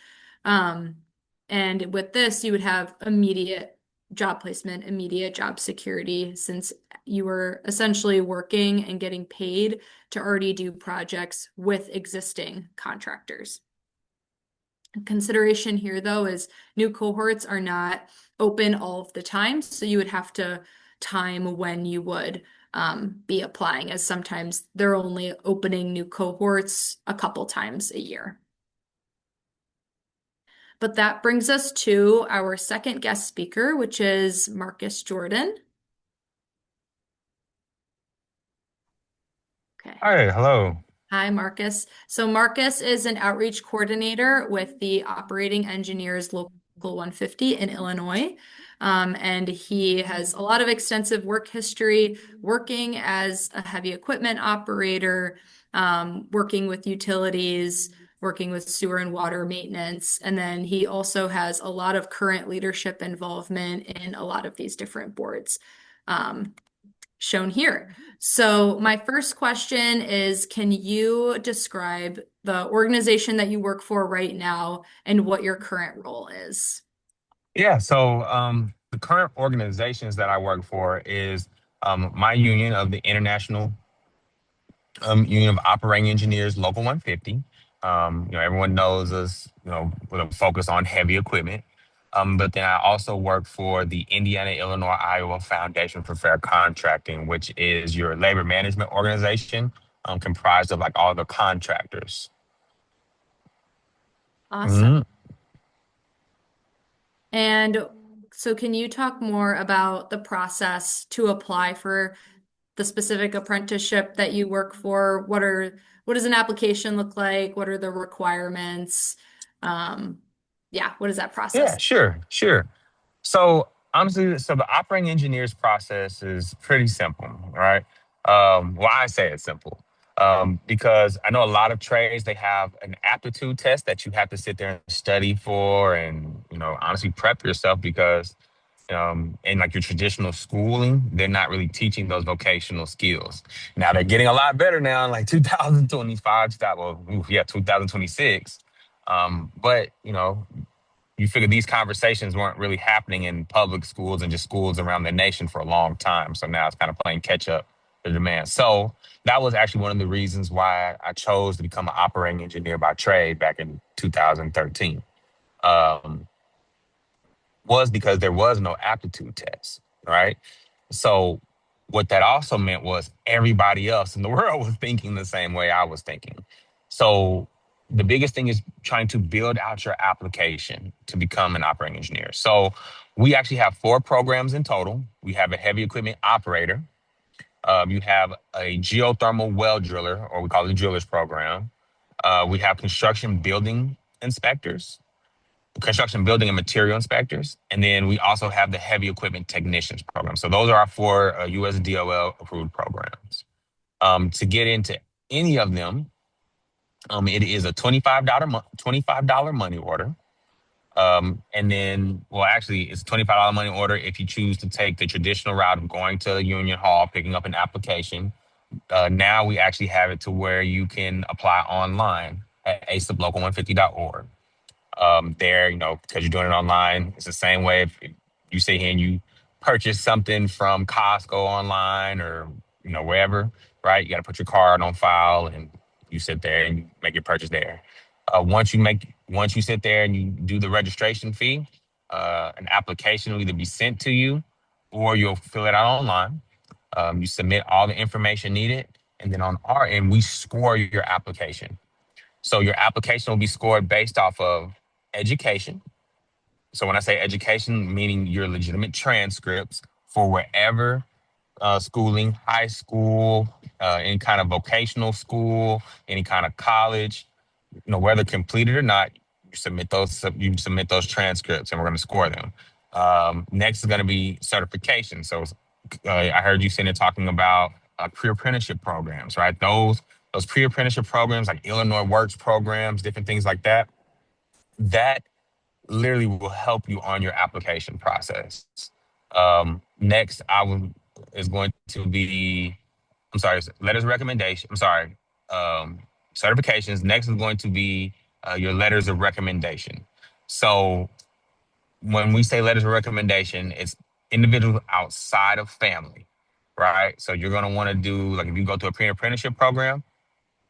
[SPEAKER 2] And with this, you would have immediate job placement, immediate job security, since you were essentially working and getting paid to already do projects with existing contractors. Consideration here, though, is new cohorts are not open all of the time, so you would have to time when you would be applying, as sometimes they're only opening new cohorts a couple times a year. But that brings us to our second guest speaker, which is Marcus Jordan. Okay.
[SPEAKER 5] Hi, hello.
[SPEAKER 2] Hi, Marcus. So Marcus is an outreach coordinator with the Operating Engineers Local 150 in Illinois. And he has a lot of extensive work history working as a heavy equipment operator, working with utilities, working with sewer and water maintenance. And then he also has a lot of current leadership involvement in a lot of these different boards. um, shown here. So my first question is, can you describe the organization that you work for right now and what your current role is?
[SPEAKER 5] Yeah, so the current organizations that I work for is my union of the International Union of Operating Engineers, Local 150. Everyone knows us, with a focus on heavy equipment. But then I also work for the Indiana, Illinois, Iowa Foundation for Fair Contracting, which is your labor management organization, comprised of like all the contractors.
[SPEAKER 2] Awesome.
[SPEAKER 5] Mhm.
[SPEAKER 2] And so can you talk more about the process to apply for the specific apprenticeship that you work for? What does an application look like? What are the requirements? Um, yeah, what is that
[SPEAKER 5] Yeah,
[SPEAKER 2] process?
[SPEAKER 5] sure. So honestly, so the operating engineers process is pretty simple, right? Well, I say it's simple because I know a lot of trades, they have an aptitude test that you have to sit there and study for and, honestly prep yourself because in like your traditional schooling, they're not really teaching those vocational skills. Now they're getting a lot better now in like 2025, 2026. But you figure these conversations weren't really happening in public schools and just schools around the nation for a long time. So now it's kind of playing catch up to demand. So that was actually one of the reasons why I chose to become an operating engineer by trade back in 2013. Um, was because there was no aptitude test, right? So what that also meant was everybody else in the world was thinking the same way I was thinking. So the biggest thing is trying to build out your application to become an operating engineer. So we actually have 4 programs in total. We have a heavy equipment operator. You have a geothermal well driller, or we call it the drillers program. We have construction building inspectors, construction building and material inspectors. And then we also have the heavy equipment technicians program. So those are our 4 US DOL approved programs. To get into any of them, it is a $25 money order. And then, well, actually, it's a $25 money order if you choose to take the traditional route of going to the union hall, picking up an application. Now we actually have it to where you can apply online at aceblocal150.org. There, because you're doing it online, it's the same way if you sit here and you purchase something from Costco online or, wherever, right? You got to put your card on file and you sit there and you make your purchase there. Once you sit there and you do the registration fee, an application will either be sent to you or you'll fill it out online. You submit all the information needed. And then on our end, we score your application. So your application will be scored based off of education. So when I say education, meaning your legitimate transcripts for wherever schooling, high school, any kind of vocational school, any kind of college, whether completed or not, you submit those transcripts and we're going to score them. Next is going to be certification. So I heard you sitting there talking about pre-apprenticeship programs, right? Those pre-apprenticeship programs like Illinois Works programs, different things like that, that literally will help you on your application process. Next, is going to be, I'm sorry, letters of recommendation. I'm sorry, certifications. Next is going to be your letters of recommendation. So when we say letters of recommendation, it's individuals outside of family, right? So you're going to want to do, like if you go to a pre-apprenticeship program,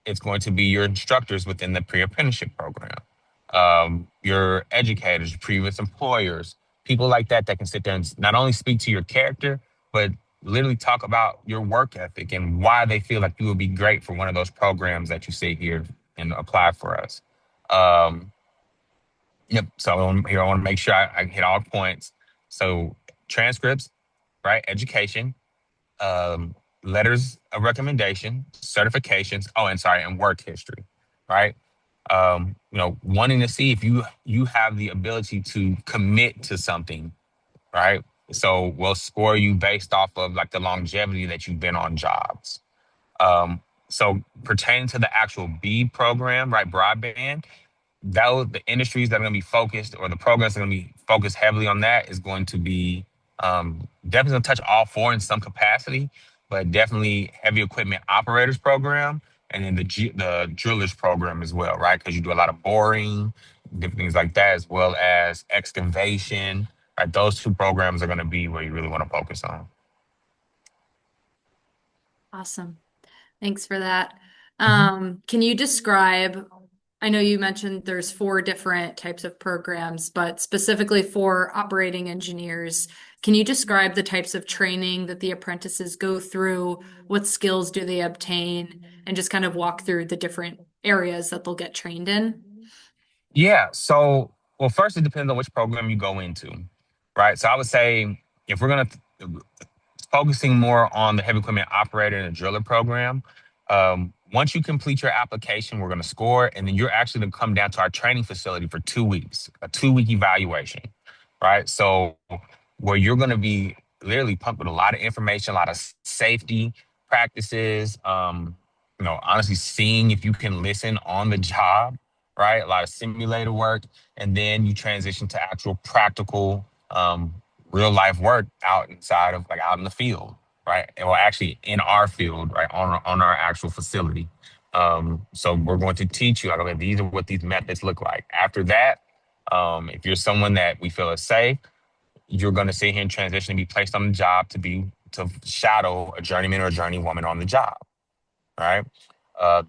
[SPEAKER 5] it's going to be your instructors within the pre-apprenticeship program, your educators, previous employers, people like that that can sit there and not only speak to your character, but literally talk about your work ethic and why they feel like you would be great for one of those programs that you see here and apply for us. Um, yep. So I want to make sure I hit all points. So transcripts, right? Education, um, letters of recommendation, certifications. Oh, and sorry, and work history, right? Wanting to see if you have the ability to commit to something, right? So we'll score you based off of like the longevity that you've been on jobs. So pertaining to the actual B program, right, broadband, the industries that are going to be focused or the programs that are going to be focused heavily on that is going to be Definitely gonna touch all four in some capacity, but definitely heavy equipment operators program, and then the drillers program as well, right? Because you do a lot of boring, different things like that, as well as excavation. Right, those two programs are gonna be where you really want to focus on.
[SPEAKER 2] Awesome. Thanks for that.
[SPEAKER 5] Mhm.
[SPEAKER 2] Can you describe, I know you mentioned there's four different types of programs, but specifically for operating engineers, can you describe the types of training that the apprentices go through? What skills do they obtain? And just kind of walk through the different areas that they'll get trained in?
[SPEAKER 5] Yeah. So, well, first it depends on which program you go into, right? So I would say if we're gonna focusing more on the heavy equipment operator and the driller program. Once you complete your application, we're going to score, and then you're actually going to come down to our training facility for 2 weeks, a 2 week evaluation, right? So, where you're going to be literally pumped with a lot of information, a lot of safety practices, honestly, seeing if you can listen on the job, right? A lot of simulator work, and then you transition to actual practical real life work out inside of like out in the field, right? Well, actually in our field, right, on our actual facility. So we're going to teach you, like, okay, these are what these methods look like. After that, if you're someone that we feel is safe, you're going to sit here and transition and be placed on the job to shadow a journeyman or a journeywoman on the job, right?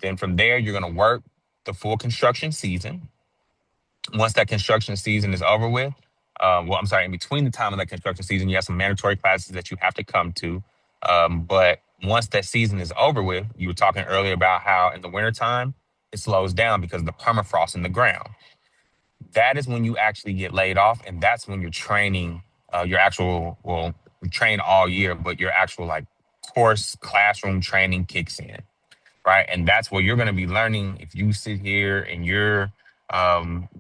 [SPEAKER 5] Then from there, you're going to work the full construction season. Once that construction season is over with, well, I'm sorry, in between the time of that construction season, you have some mandatory classes that you have to come to. But once that season is over with, you were talking earlier about how in the wintertime, it slows down because of the permafrost in the ground. That is when you actually get laid off. And that's when you're training your actual, well, you train all year, but your actual like course classroom training kicks in, right? And that's where you're going to be learning. If you sit here and you're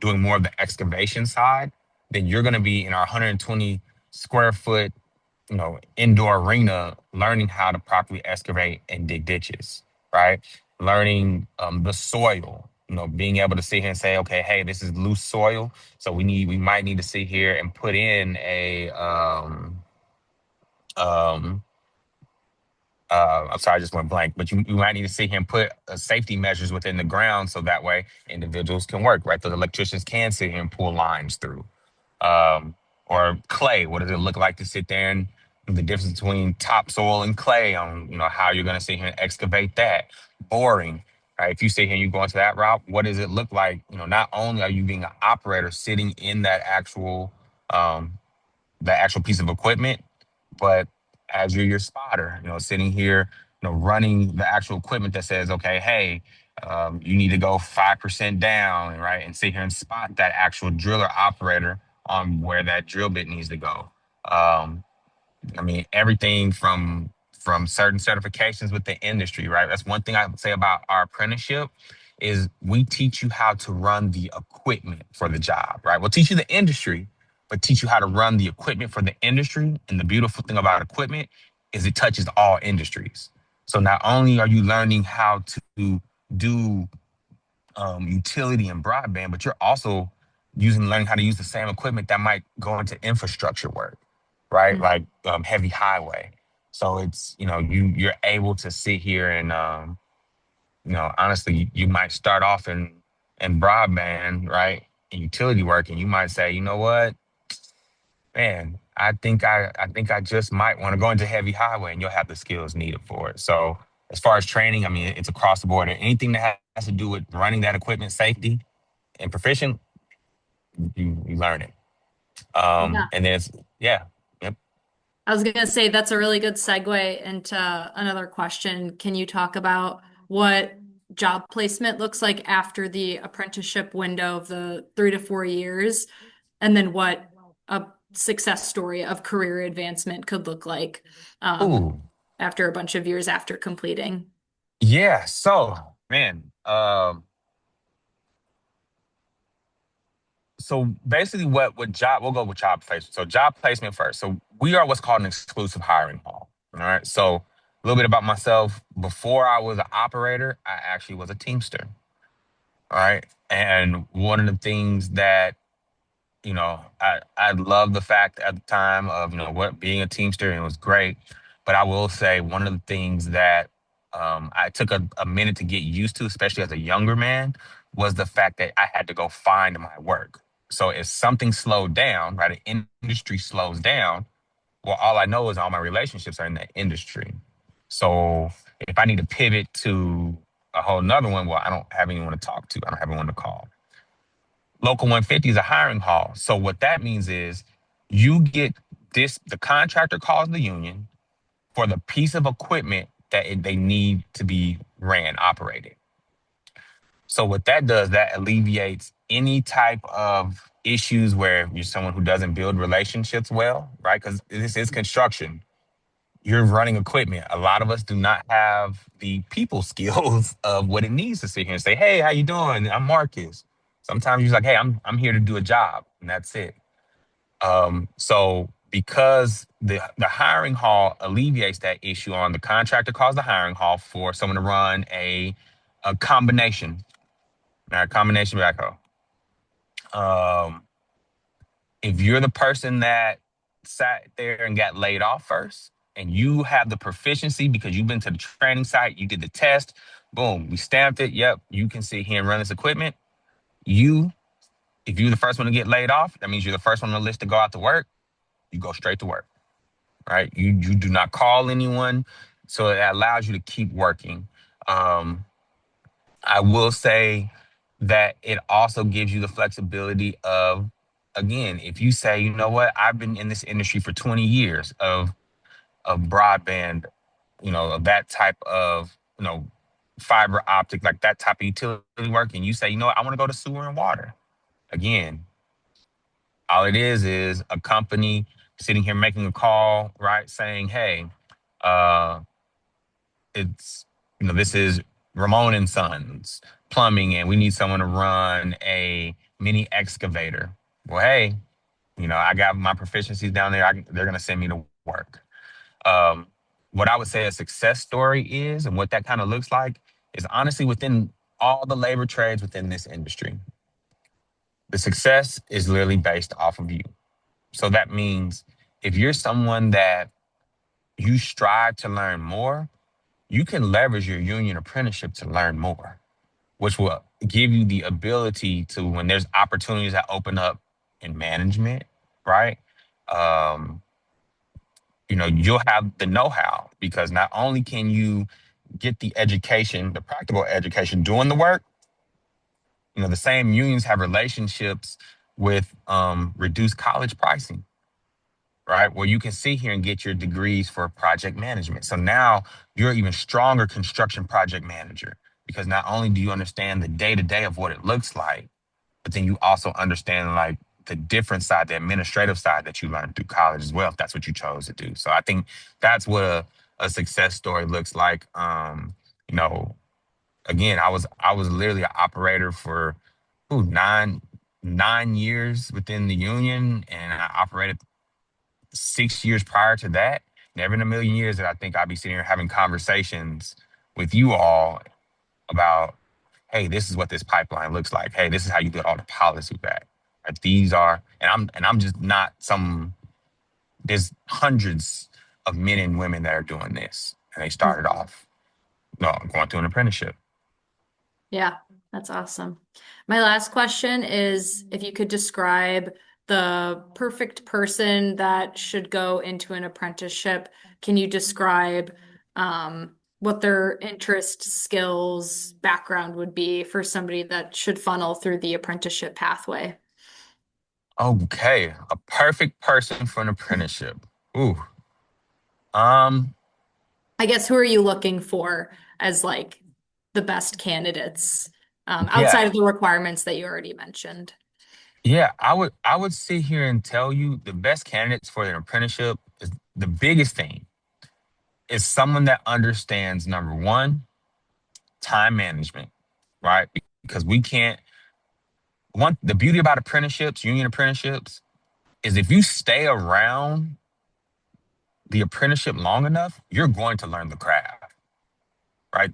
[SPEAKER 5] doing more of the excavation side, then you're going to be in our 120 square foot, indoor arena, learning how to properly excavate and dig ditches, right? Learning the soil, being able to sit here and say, okay, hey, this is loose soil, so we might need to sit here and put in a um, I'm sorry, I just went blank, but you might need to sit here and put safety measures within the ground so that way individuals can work, right? So the electricians can sit here and pull lines through. Um, or clay, what does it look like to sit there and the difference between topsoil and clay on, how you're going to sit here and excavate that. Boring, right? If you sit here and you go into that route, what does it look like? Not only are you being an operator sitting in um, that actual piece of equipment, but as you're your spotter, sitting here, running the actual equipment that says, okay, hey, you need to go 5% down, right? And sit here and spot that actual driller operator on where that drill bit needs to go. Um, I mean, everything from certain certifications with the industry, right? That's one thing I would say about our apprenticeship is we teach you how to run the equipment for the job, right? We'll teach you the industry, but teach you how to run the equipment for the industry. And the beautiful thing about equipment is it touches all industries. So not only are you learning how to do utility and broadband, but you're also learning how to use the same equipment that might go into infrastructure work, right? Like heavy highway. So it's you're able to sit here and honestly you might start off in broadband, right, in utility work, and you might say, you know what, man, I think I just might want to go into heavy highway, and you'll have the skills needed for it. So as far as training, I mean, it's across the board. Anything that has to do with running that equipment safety and proficient, you learn it.
[SPEAKER 2] Yeah.
[SPEAKER 5] And then it's yeah, yep.
[SPEAKER 2] I was going to say that's a really good segue into another question. Can you talk about what job placement looks like after the apprenticeship window of the 3 to 4 years, and then what a success story of career advancement could look like
[SPEAKER 5] Ooh,
[SPEAKER 2] after a bunch of years after completing?
[SPEAKER 5] yeah. So man, so basically what job we'll go with job placement. So job placement first. So we are what's called an exclusive hiring hall. All right. So a little bit about myself. Before I was an operator, I actually was a teamster. All right. And one of the things that, I love the fact at the time of, what being a Teamster, and it was great. But I will say one of the things that I took a minute to get used to, especially as a younger man, was the fact that I had to go find my work. So if something slowed down, right, an industry slows down, well, all I know is all my relationships are in that industry. So if I need to pivot to a whole nother one, well, I don't have anyone to talk to. I don't have anyone to call. Local 150 is a hiring hall. So what that means is you get the contractor calls the union for the piece of equipment that they need to be operated. So what that does, that alleviates any type of issues where you're someone who doesn't build relationships well, right? Because this is construction. You're running equipment. A lot of us do not have the people skills of what it needs to sit here and say, "Hey, how you doing? I'm Marcus." Sometimes you're like, "Hey, I'm here to do a job," and that's it. So because the hiring hall alleviates that issue on the contractor calls the hiring hall for someone to run a combination, all right, combination backhoe. Um, if you're the person that sat there and got laid off first, and you have the proficiency because you've been to the training site, you did the test, boom, we stamped it. Yep, you can sit here and run this equipment. You, if you're the first one to get laid off, that means you're the first one on the list to go out to work. You go straight to work, right? You do not call anyone, so it allows you to keep working. Um, I will say that it also gives you the flexibility of, again, if you say, you know what, I've been in this industry for 20 years of broadband, of that type of, fiber optic, like that type of utility work, and you say, I want to go to sewer and water. Again, all it is a company sitting here making a call, right? Saying, hey, uh, it's, this is Ramon and Sons Plumbing, and we need someone to run a mini excavator. Well, hey, I got my proficiencies down there. They're going to send me to work. Um, what I would say a success story is, and what that kind of looks like, is honestly within all the labor trades within this industry. The success is literally based off of you. So that means if you're someone that you strive to learn more, you can leverage your union apprenticeship to learn more, which will give you the ability to, when there's opportunities that open up in management, right? Um, you'll have the know-how, because not only can you get the education, the practical education doing the work, the same unions have relationships with reduced college pricing, right? Where you can sit here and get your degrees for project management. So now you're an even stronger construction project manager, because not only do you understand the day-to-day of what it looks like, but then you also understand like the different side, the administrative side that you learned through college as well, if that's what you chose to do. So I think that's what a success story looks like. You know, again, I was literally an operator for 9 years within the union, and I operated 6 years prior to that. Never in a million years that I think I'd be sitting here having conversations with you all about, hey, this is what this pipeline looks like. Hey, this is how you get all the policy back. Like, these are, and I'm just not some. There's hundreds of men and women that are doing this, and they started off, going through an apprenticeship.
[SPEAKER 2] Yeah, that's awesome. My last question is if you could describe the perfect person that should go into an apprenticeship, can you describe what their interest, skills, background would be for somebody that should funnel through the apprenticeship pathway?
[SPEAKER 5] Okay, a perfect person for an apprenticeship. Ooh, um,
[SPEAKER 2] I guess who are you looking for as like the best candidates outside
[SPEAKER 5] yeah,
[SPEAKER 2] of the requirements that you already mentioned?
[SPEAKER 5] yeah. I would sit here and tell you the best candidates for an apprenticeship is, the biggest thing is someone that understands, number one, time management, right? Because we can't. The beauty about apprenticeships, union apprenticeships, is if you stay around the apprenticeship long enough, you're going to learn the craft, right?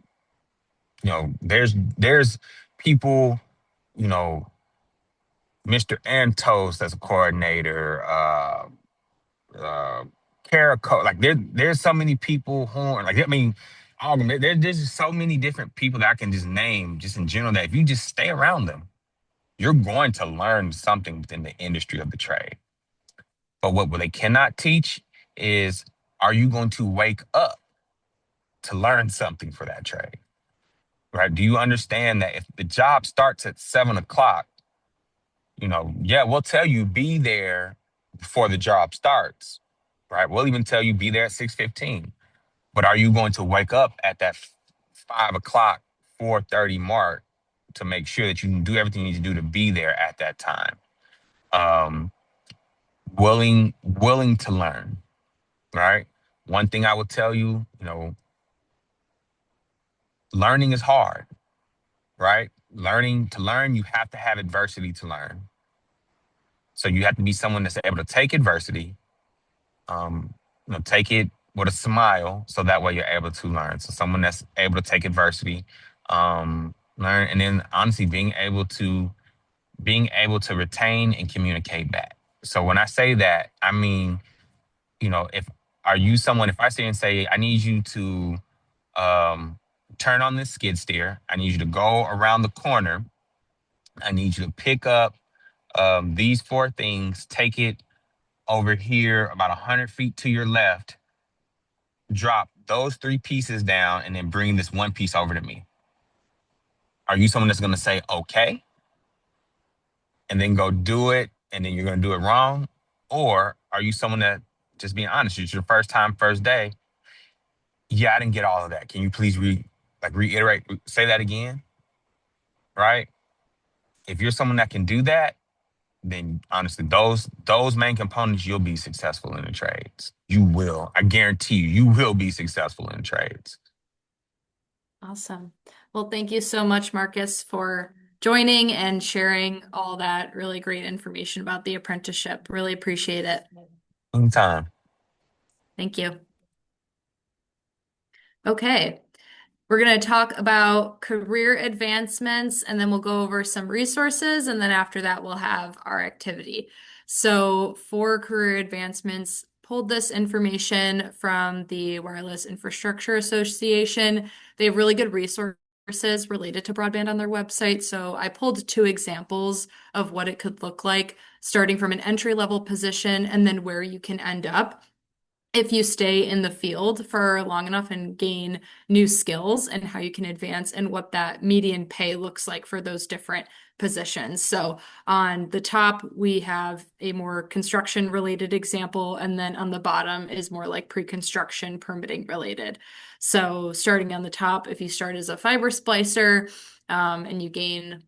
[SPEAKER 5] There's people, you know, Mr. Antos as a coordinator, uh, Carico. Like there's so many people who are like, I mean, all of them. There's just so many different people that I can just name just in general that if you just stay around them, you're going to learn something within the industry of the trade. But what they cannot teach is, are you going to wake up to learn something for that trade? Right? Do you understand that if the job starts at 7 o'clock, yeah, we'll tell you be there before the job starts, right? We'll even tell you be there at 6:15. But are you going to wake up at that 5 o'clock, 4:30 mark to make sure that you can do everything you need to do to be there at that time? Um, willing to learn, right? One thing I will tell you, learning is hard, right? To learn, you have to have adversity to learn. So you have to be someone that's able to take adversity, take it with a smile, so that way you're able to learn. So someone that's able to take adversity, learn, and then honestly being able to retain and communicate back. So when I say that, I mean, if are you someone, if I say and say, I need you to turn on this skid steer, I need you to go around the corner, I need you to pick up these four things, take it over here about 100 feet to your left, drop those three pieces down, and then bring this one piece over to me. Are you someone that's going to say, okay, and then go do it, and then you're going to do it wrong? Or are you someone that, just being honest, it's your first time, first day? Yeah, I didn't get all of that. Can you please reiterate, say that again? Right? If you're someone that can do that, then honestly, those main components, you'll be successful in the trades. You will. I guarantee you will be successful in trades.
[SPEAKER 2] Awesome. Well, thank you so much, Marcus, for joining and sharing all that really great information about the apprenticeship. Really appreciate it.
[SPEAKER 5] Anytime.
[SPEAKER 2] Thank you. Okay. We're going to talk about career advancements, and then we'll go over some resources, and then after that, we'll have our activity. So for career advancements, pulled this information from the Wireless Infrastructure Association. They have really good resources related to broadband on their website. So I pulled two examples of what it could look like, starting from an entry-level position and then where you can end up if you stay in the field for long enough and gain new skills, and how you can advance and what that median pay looks like for those different positions. So on the top, we have a more construction related example, and then on the bottom is more like pre-construction permitting related. So starting on the top, if you start as a fiber splicer, and you gain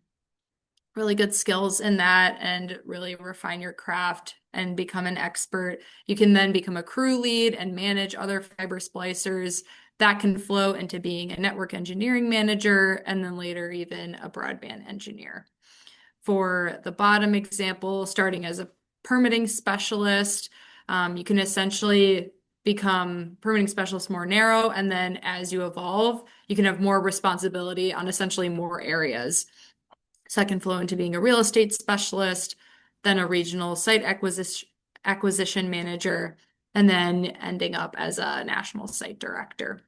[SPEAKER 2] really good skills in that and really refine your craft and become an expert, you can then become a crew lead and manage other fiber splicers. That can flow into being a network engineering manager, and then later even a broadband engineer. For the bottom example, starting as a permitting specialist, you can essentially become permitting specialist more narrow, and then as you evolve, you can have more responsibility on essentially more areas. So that can flow into being a real estate specialist, then a regional site acquisition manager, and then ending up as a national site director.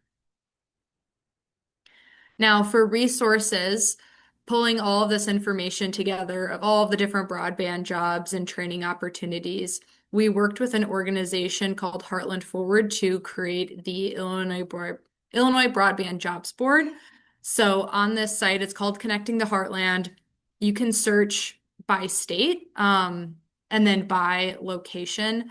[SPEAKER 2] Now, for resources, pulling all of this information together of all of the different broadband jobs and training opportunities, we worked with an organization called Heartland Forward to create the Illinois Broadband Jobs Board. So on this site, it's called Connecting the Heartland. You can search by state, and then by location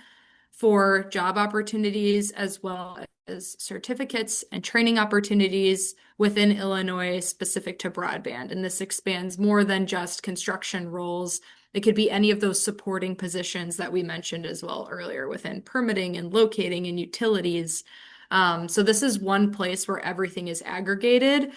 [SPEAKER 2] for job opportunities, as well as certificates and training opportunities within Illinois specific to broadband. And this expands more than just construction roles. It could be any of those supporting positions that we mentioned as well earlier within permitting and locating and utilities. So this is one place where everything is aggregated.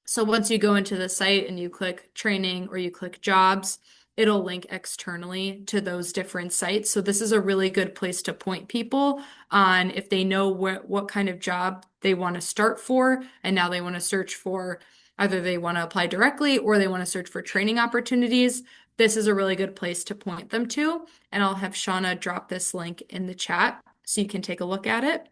[SPEAKER 2] So once you go into the site and you click training or you click jobs, it'll link externally to those different sites. So this is a really good place to point people on if they know what kind of job they want to start for, and now they want to search for, either they want to apply directly or they want to search for training opportunities. this is a really good place to point them to. And I'll have Shauna drop this link in the chat so you can take a look at it.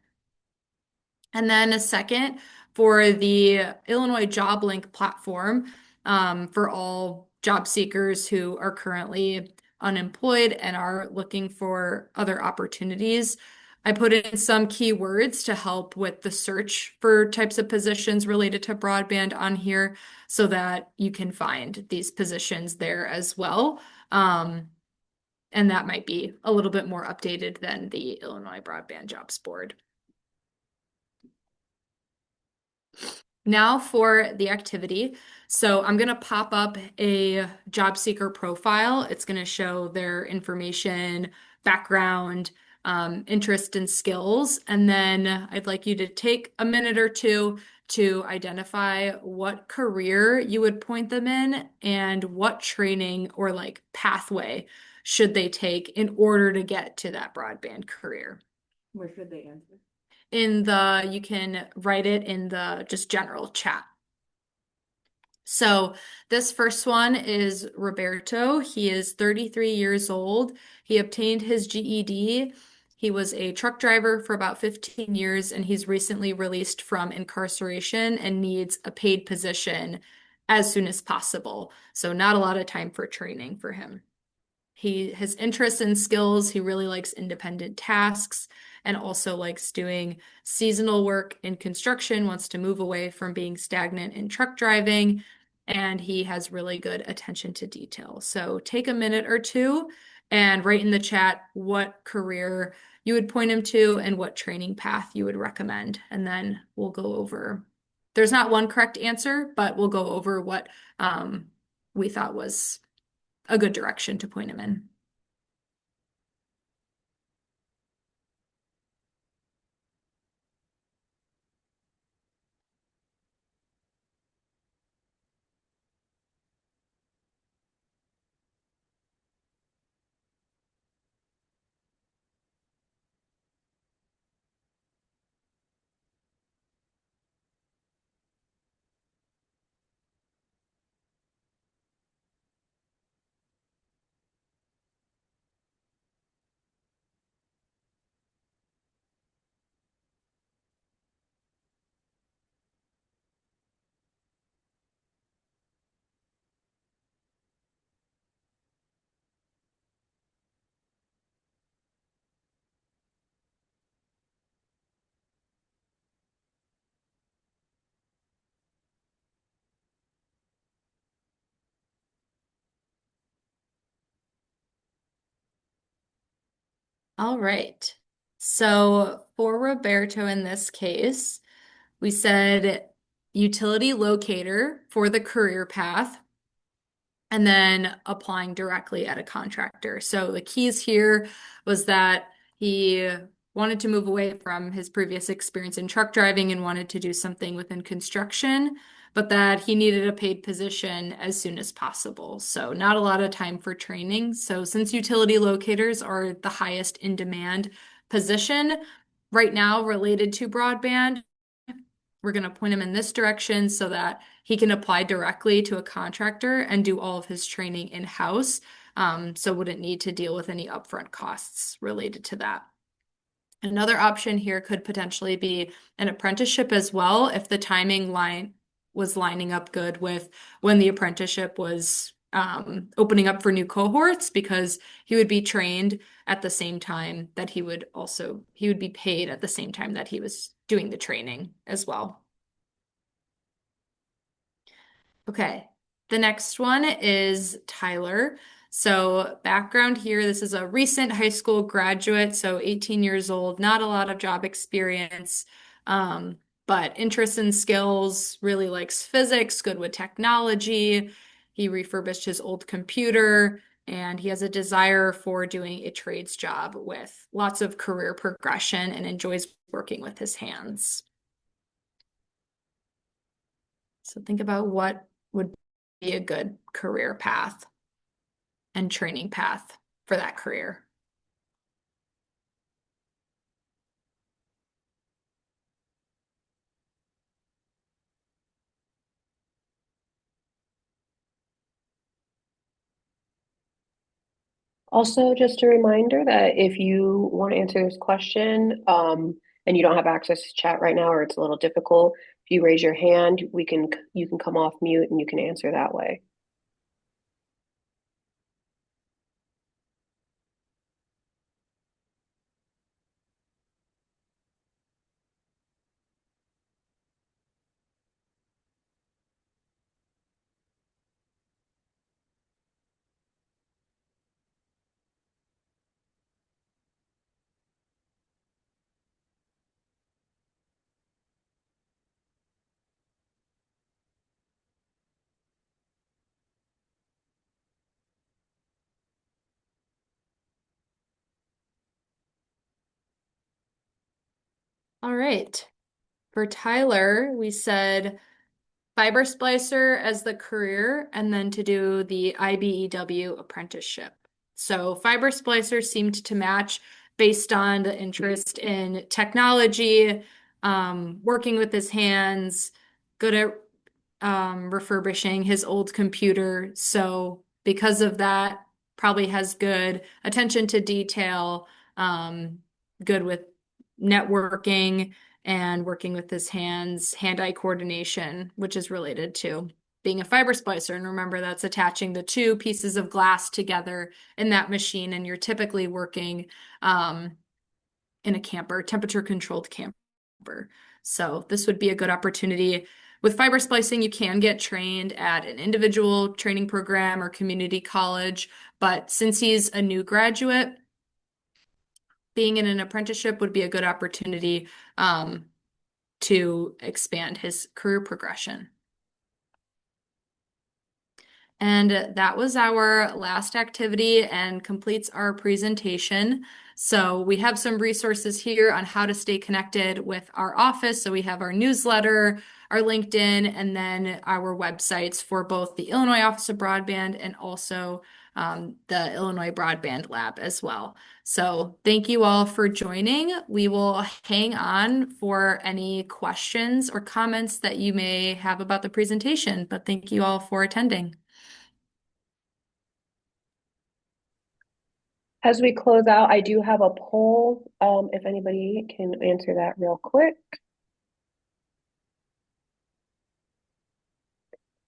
[SPEAKER 2] And then a second, for the Illinois Job Link platform, for all job seekers who are currently unemployed and are looking for other opportunities. I put in some keywords to help with the search for types of positions related to broadband on here so that you can find these positions there as well. And that might be a little bit more updated than the Illinois Broadband Jobs Board. Now for the activity. So I'm going to pop up a job seeker profile. It's going to show their information, background, interest and skills. And then I'd like you to take a minute or two to identify what career you would point them in and what training or like pathway should they take in order to get to that broadband career.
[SPEAKER 3] Where should they answer?
[SPEAKER 2] You can write it in the just general chat. So this first one is Roberto. He is 33 years old. He obtained his GED. He was a truck driver for about 15 years, and he's recently released from incarceration and needs a paid position as soon as possible. So not a lot of time for training for him. His interests and skills, he really likes independent tasks and also likes doing seasonal work in construction, wants to move away from being stagnant in truck driving, and he has really good attention to detail. So take a minute or two and write in the chat what career you would point him to and what training path you would recommend. And then we'll go over, there's not one correct answer, but we'll go over what we thought was a good direction to point him in. All right. So for Roberto in this case, we said utility locator for the career path and then applying directly at a contractor. So the keys here was that he wanted to move away from his previous experience in truck driving and wanted to do something within construction, but that he needed a paid position as soon as possible. So not a lot of time for training. So since utility locators are the highest in demand position right now related to broadband, we're going to point him in this direction so that he can apply directly to a contractor and do all of his training in-house. So wouldn't need to deal with any upfront costs related to that. Another option here could potentially be an apprenticeship as well, if the timing line was lining up good with when the apprenticeship was opening up for new cohorts, because he would be trained at the same time that he would be paid at the same time that he was doing the training as well. Okay, the next one is Tyler. So background here, this is a recent high school graduate, so 18 years old, not a lot of job experience, but interests and skills, really likes physics, good with technology. He refurbished his old computer, and he has a desire for doing a trades job with lots of career progression and enjoys working with his hands. So think about what would be a good career path and training path for that career.
[SPEAKER 1] Also, just a reminder that if you want to answer this question, and you don't have access to chat right now, or it's a little difficult, if you raise your hand, you can come off mute and you can answer that way.
[SPEAKER 2] All right. For Tyler, we said fiber splicer as the career and then to do the IBEW apprenticeship. So fiber splicer seemed to match based on the interest in technology, working with his hands, good at refurbishing his old computer. So because of that, probably has good attention to detail, good with networking and working with his hands, hand-eye coordination, which is related to being a fiber splicer. And remember, that's attaching the two pieces of glass together in that machine, and you're typically working in a camper, temperature-controlled camper. So this would be a good opportunity. With fiber splicing, you can get trained at an individual training program or community college, but since he's a new graduate, being in an apprenticeship would be a good opportunity to expand his career progression. And that was our last activity and completes our presentation. So we have some resources here on how to stay connected with our office. So we have our newsletter, our LinkedIn, and then our websites for both the Illinois Office of Broadband and also the Illinois Broadband Lab as well. So thank you all for joining. We will hang on for any questions or comments that you may have about the presentation, but thank you all for attending.
[SPEAKER 1] As we close out, I do have a poll, if anybody can answer that real quick.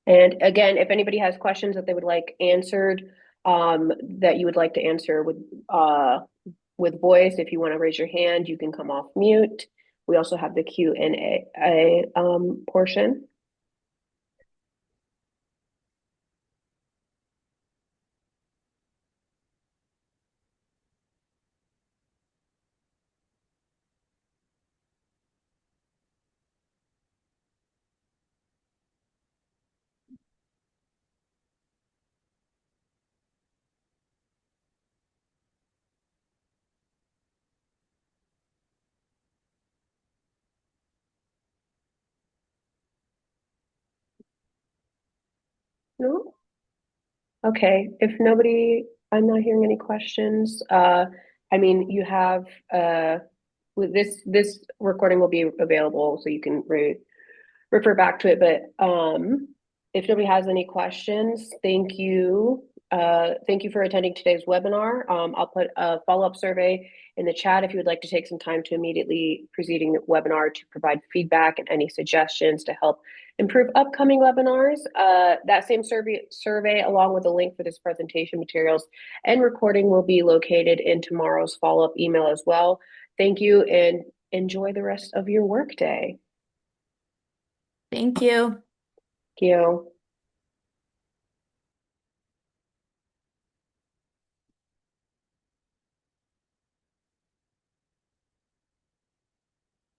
[SPEAKER 1] And again, if anybody has questions that they would like answered, that you would like to answer with voice, if you want to raise your hand, you can come off mute. We also have the Q&A portion. No? Okay, if nobody, I'm not hearing any questions. I mean, you have with this recording will be available, so you can refer back to it. But if nobody has any questions, thank you. Thank you for attending today's webinar. I'll put a follow-up survey in the chat if you would like to take some time to immediately preceding the webinar to provide feedback and any suggestions to help improve upcoming webinars. That same survey, along with a link for this presentation materials and recording, will be located in tomorrow's follow-up email as well. Thank you and enjoy the rest of your workday.
[SPEAKER 2] Thank you.
[SPEAKER 1] Thank you.